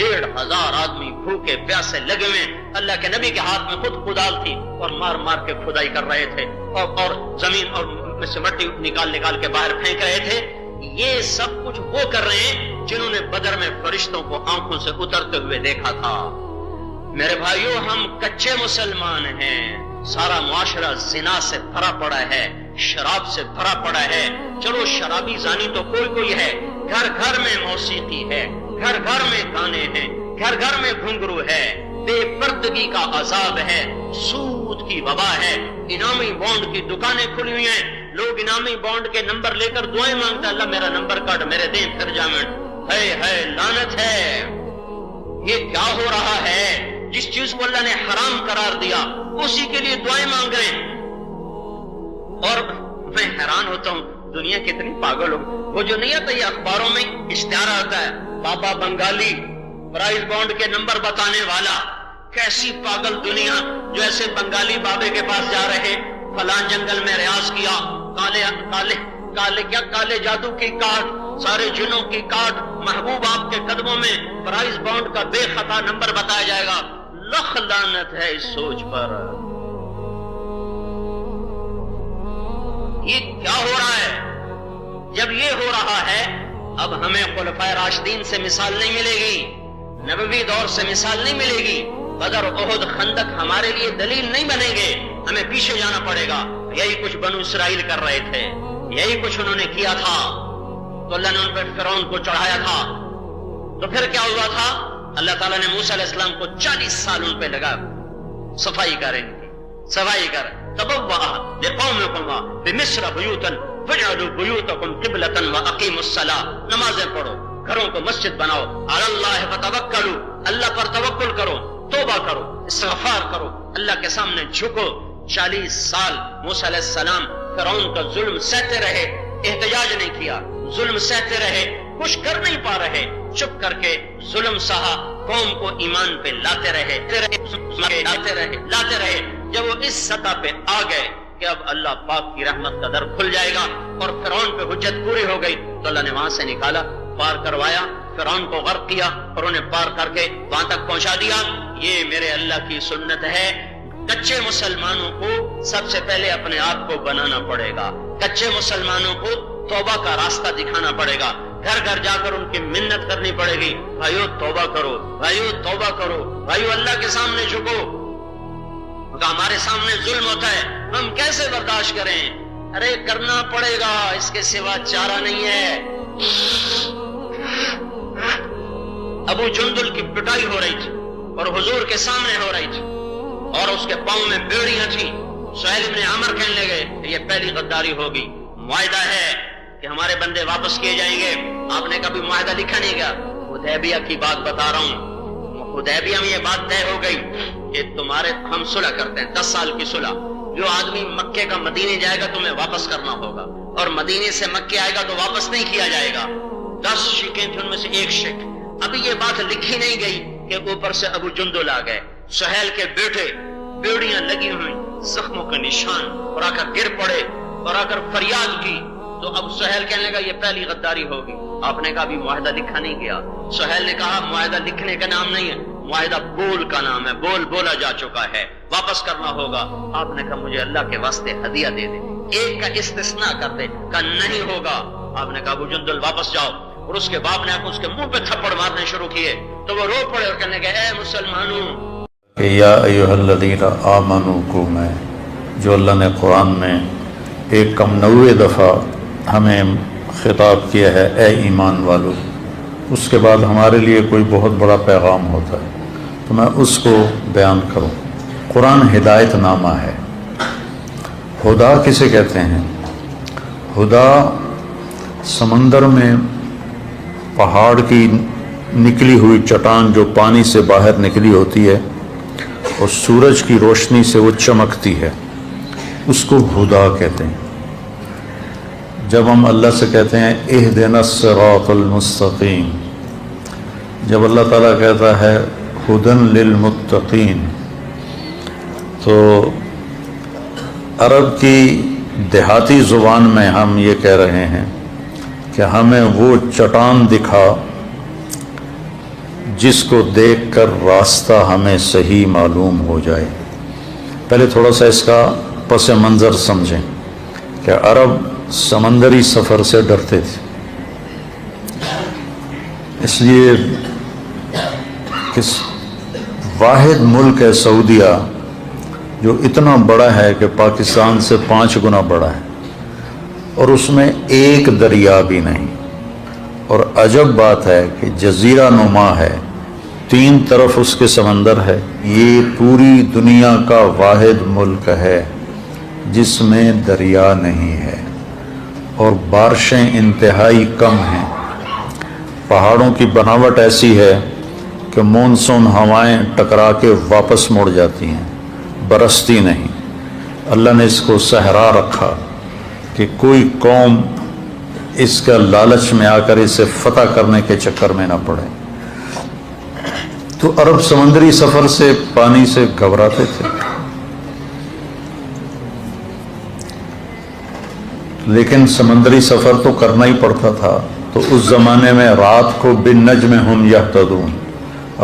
Speaker 1: 1,500 آدمی بھوکے پیاسے لگے ہوئے، اللہ کے نبی کے ہاتھ میں خود کدال تھی اور مار مار کے کھدائی کر رہے تھے اور زمین اور میں سے مٹی نکال نکال کے باہر پھینک رہے تھے۔ یہ سب کچھ وہ کر رہے ہیں جنہوں نے بدر میں فرشتوں کو آنکھوں سے اترتے ہوئے دیکھا تھا۔ میرے بھائیوں، ہم کچے مسلمان ہیں، سارا معاشرہ زنا سے بھرا پڑا ہے، شراب سے بھرا پڑا ہے۔ چلو شرابی زانی تو کوئی کوئی ہے، گھر گھر میں موسیقی ہے، گھر گھر میں گانے ہیں، گھر گھر میں گھنگرو ہے، بے پردگی کا عذاب ہے، سود کی وبا ہے، انعامی بانڈ کی دکانیں کھلی ہوئی ہیں، لوگ انعامی بانڈ کے نمبر لے کر دعائیں مانگتا ہے، اللہ میرا نمبر کاٹ، میرے دیں پھر جامن۔ ہے لعنت ہے۔ یہ کیا ہو رہا ہے؟ جس چیز کو اللہ نے حرام قرار دیا اسی کے لیے دعائیں مانگ رہے ہیں۔ اور میں حیران ہوتا ہوں دنیا کتنی پاگل ہو۔ وہ جو نہیں آتا یہ اخباروں میں اشتہار آتا ہے، بابا بنگالی پرائز بانڈ کے نمبر بتانے والا۔ کیسی پاگل دنیا جو ایسے بنگالی بابے کے پاس جا رہے، فلاں جنگل میں ریاض کیا، کالے جادو کی کارڈ، سارے جنوں کی کارڈ، محبوب آپ کے قدموں میں پرائز بانڈ کا بے خطا نمبر بتایا جائے گا۔ لخ لعنت ہے اس سوچ پر۔ یہ کیا ہو رہا ہے؟ جب یہ ہو رہا ہے اب ہمیں خلفائے راشدین سے مثال نہیں ملے گی، نبوی دور سے مثال نہیں ملے گی، بدر احد خندق ہمارے لیے دلیل نہیں بنیں گے، ہمیں پیچھے جانا پڑے گا۔ یہی کچھ بنو اسرائیل کر رہے تھے، یہی کچھ انہوں نے کیا تھا، تو اللہ نے ان پر فرعون کو چڑھایا تھا۔ تو پھر کیا ہوا تھا؟ اللہ تعالیٰ نے موسیٰ علیہ السلام کو 40 سال ان پہ لگا صفائی کر ان کی، صفائی کر تبوأ لقومکم بمصر بیوتا فاجعلوا بیوتکم قبلۃ واقیموا الصلاۃ، نمازیں پڑھو، گھروں کو مسجد بناؤ، علی اللہ فتوکلوا، اللہ پر توکل کرو، توبہ کرو، استغفار کرو، اللہ کے سامنے جھکو۔ 40 سال موسیٰ علیہ السلام فرعون کا ظلم سہتے رہے، احتجاج نہیں کیا، ظلم سہتے رہے، کچھ کر نہیں پا رہے، چپ کر کے ظلم سہا، قوم کو ایمان پہ لاتے رہے۔ جب وہ اس سطح پہ آ گئے کہ اب اللہ پاک کی رحمت کا در کھل جائے گا اور فرعون پہ حجت پوری ہو گئی، تو اللہ نے وہاں سے نکالا، پار کروایا، فرعون کو غرق کیا اور انہیں پار کر کے وہاں تک پہنچا دیا۔ یہ میرے اللہ کی سنت ہے۔ کچے مسلمانوں کو سب سے پہلے اپنے آپ کو بنانا پڑے گا، کچے مسلمانوں کو توبہ کا راستہ دکھانا پڑے گا، گھر گھر جا کر ان کی منت کرنی پڑے گی، بھائیو توبہ کرو، بھائیو توبہ کرو، بھائیو اللہ کے سامنے جھکو۔ ہمارے سامنے ظلم ہوتا ہے، ہم کیسے برداشت کریں؟ ارے کرنا پڑے گا، اس کے سوا چارہ نہیں ہے۔ ابو جندل کی پٹائی ہو رہی تھی اور حضور کے سامنے ہو رہی تھی اور اس کے پاؤں میں بیڑیاں تھیں۔ سہیل بن عمر کہنے لگے یہ پہلی غداری ہوگی، معاہدہ ہے کہ ہمارے بندے واپس کیے جائیں گے۔ آپ نے کبھی معاہدہ لکھا نہیں گیا؟ حدیبیہ کی بات بتا رہا ہوں، حدیبیہ میں یہ بات طے ہو گئی کہ تمہارے ہم صلح کرتے ہیں، 10 سال کی صلح، جو آدمی مکے کا مدینے جائے گا تمہیں واپس کرنا ہوگا، اور مدینے سے مکے آئے گا تو واپس نہیں کیا جائے گا۔ 10 شکیں تھیں، ان میں سے ایک شک۔ ابھی یہ بات لکھی نہیں گئی کہ اوپر سے ابو جندل آ گئے، سہیل کے بیٹے، بیڑیاں لگی ہوئی، زخموں کے نشان، اور آ کر گر پڑے اور آ کر فریاد کی۔ تو اب سہیل کہنے لگا یہ پہلی غداری ہوگی۔ آپ نے کہا ابھی معاہدہ لکھا نہیں گیا۔ سہیل نے کہا معاہدہ لکھنے کا نام نہیں ہے، معاہدہ بول کا نام ہے، بول بولا جا چکا ہے، واپس کرنا ہوگا۔ آپ نے کہا مجھے اللہ کے واسطے ہدیہ دے دے، ایک کا استثناء کر دے۔ کہا نہیں ہوگا۔ آپ نے کہا ابو جندل واپس جاؤ، اور اس کے باپ نے آ کے اس کے منہ پہ تھپڑ مارنے شروع کیے تو وہ رو پڑے اور کہنے لگے اے مسلمانوں،
Speaker 2: یا ایھا الذین آمنوا کو میں، جو اللہ نے قرآن میں 190 دفعہ ہمیں خطاب کیا ہے، اے ایمان والو، اس کے بعد ہمارے لیے کوئی بہت بڑا پیغام ہوتا ہے تو میں اس کو بیان کروں۔ قرآن ہدایت نامہ ہے۔ ہدا کسے کہتے ہیں؟ ہدا سمندر میں پہاڑ کی نکلی ہوئی چٹان جو پانی سے باہر نکلی ہوتی ہے اور سورج کی روشنی سے وہ چمکتی ہے، اس کو ہدا کہتے ہیں۔ جب ہم اللہ سے کہتے ہیں اہدنا الصراط المستقیم، جب اللہ تعالیٰ کہتا ہے ہدن للمتقین، تو عرب کی دیہاتی زبان میں ہم یہ کہہ رہے ہیں کہ ہمیں وہ چٹان دکھا جس کو دیکھ کر راستہ ہمیں صحیح معلوم ہو جائے۔ پہلے تھوڑا سا اس کا پس منظر سمجھیں کہ عرب سمندری سفر سے ڈرتے تھے، اس لیے کہ واحد ملک ہے سعودیہ جو اتنا بڑا ہے کہ پاکستان سے 5 گنا بڑا ہے، اور اس میں ایک دریا بھی نہیں، اور عجب بات ہے کہ جزیرہ نما ہے، 3 طرف اس کے سمندر ہے۔ یہ پوری دنیا کا واحد ملک ہے جس میں دریا نہیں ہے، اور بارشیں انتہائی کم ہیں۔ پہاڑوں کی بناوٹ ایسی ہے کہ مونسون ہوائیں ٹکرا کے واپس مڑ جاتی ہیں، برستی نہیں۔ اللہ نے اس کو صحرا رکھا کہ کوئی قوم اس کا لالچ میں آ کر اسے فتح کرنے کے چکر میں نہ پڑے۔ تو عرب سمندری سفر سے، پانی سے گھبراتے تھے، لیکن سمندری سفر تو کرنا ہی پڑتا تھا۔ تو اس زمانے میں رات کو بالنجم ہم یہتدون،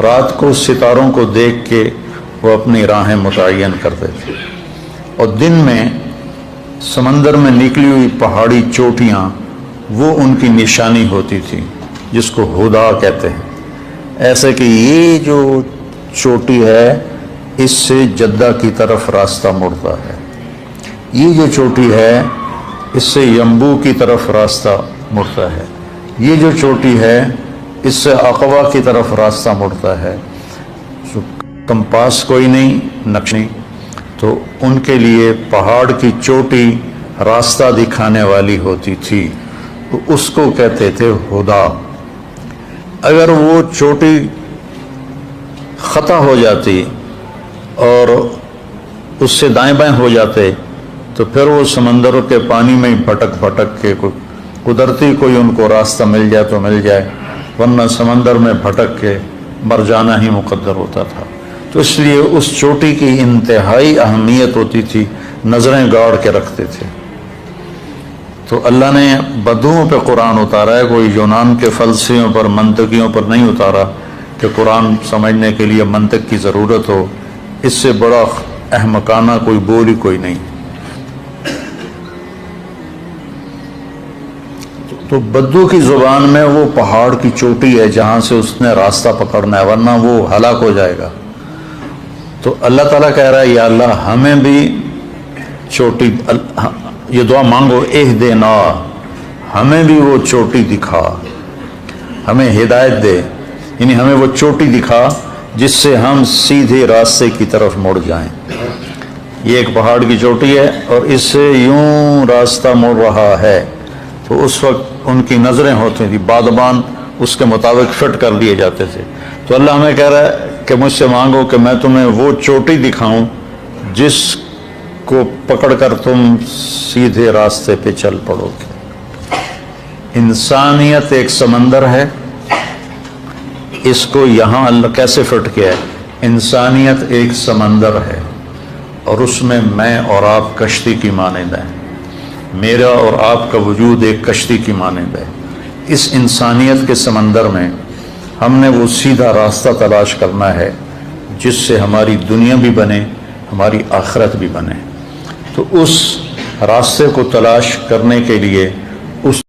Speaker 2: رات کو ستاروں کو دیکھ کے وہ اپنی راہیں متعین کرتے تھے، اور دن میں سمندر میں نکلی ہوئی پہاڑی چوٹیاں وہ ان کی نشانی ہوتی تھی، جس کو ہدا کہتے ہیں۔ ایسے کہ یہ جو چوٹی ہے اس سے جدہ کی طرف راستہ مڑتا ہے، یہ جو چوٹی ہے اس سے یمبو کی طرف راستہ مڑتا ہے، یہ جو چوٹی ہے اس سے عقبہ کی طرف راستہ مڑتا ہے۔ کمپاس کوئی نہیں، نقش نہیں، تو ان کے لیے پہاڑ کی چوٹی راستہ دکھانے والی ہوتی تھی، تو اس کو کہتے تھے ہدا۔ اگر وہ چوٹی خطا ہو جاتی اور اس سے دائیں بائیں ہو جاتے تو پھر وہ سمندر کے پانی میں بھٹک بھٹک کے قدرتی کوئی ان کو راستہ مل جائے تو مل جائے، ورنہ سمندر میں بھٹک کے مر جانا ہی مقدر ہوتا تھا۔ تو اس لیے اس چوٹی کی انتہائی اہمیت ہوتی تھی، نظریں گاڑ کے رکھتے تھے۔ تو اللہ نے بدوؤں پہ قرآن اتارا ہے، کوئی یونان کے فلسفیوں پر، منطقیوں پر نہیں اتارا کہ قرآن سمجھنے کے لیے منطق کی ضرورت ہو۔ اس سے بڑا احمقانہ کوئی بول ہی کوئی نہیں۔ تو بدو کی زبان میں وہ پہاڑ کی چوٹی ہے جہاں سے اس نے راستہ پکڑنا ہے، ورنہ وہ ہلاک ہو جائے گا۔ تو اللہ تعالیٰ کہہ رہا ہے یا اللہ ہمیں بھی چوٹی، یہ دعا مانگو، اہدنا، ہمیں بھی وہ چوٹی دکھا، ہمیں ہدایت دے، یعنی ہمیں وہ چوٹی دکھا جس سے ہم سیدھے راستے کی طرف مڑ جائیں۔ یہ ایک پہاڑ کی چوٹی ہے اور اس سے یوں راستہ مڑ رہا ہے، تو اس وقت ان کی نظریں ہوتی تھیں، بادبان اس کے مطابق فٹ کر لیے جاتے تھے۔ تو اللہ ہمیں کہہ رہا ہے کہ مجھ سے مانگو کہ میں تمہیں وہ چوٹی دکھاؤں جس کو پکڑ کر تم سیدھے راستے پہ چل پڑو گے۔ انسانیت ایک سمندر ہے، اس کو یہاں اللہ کیسے فٹ کیا ہے؟ انسانیت ایک سمندر ہے اور اس میں میں اور آپ کشتی کی مانند ہیں، میرا اور آپ کا وجود ایک کشتی کی مانند ہے۔ اس انسانیت کے سمندر میں ہم نے وہ سیدھا راستہ تلاش کرنا ہے جس سے ہماری دنیا بھی بنے، ہماری آخرت بھی بنے۔ تو اس راستے کو تلاش کرنے کے لیے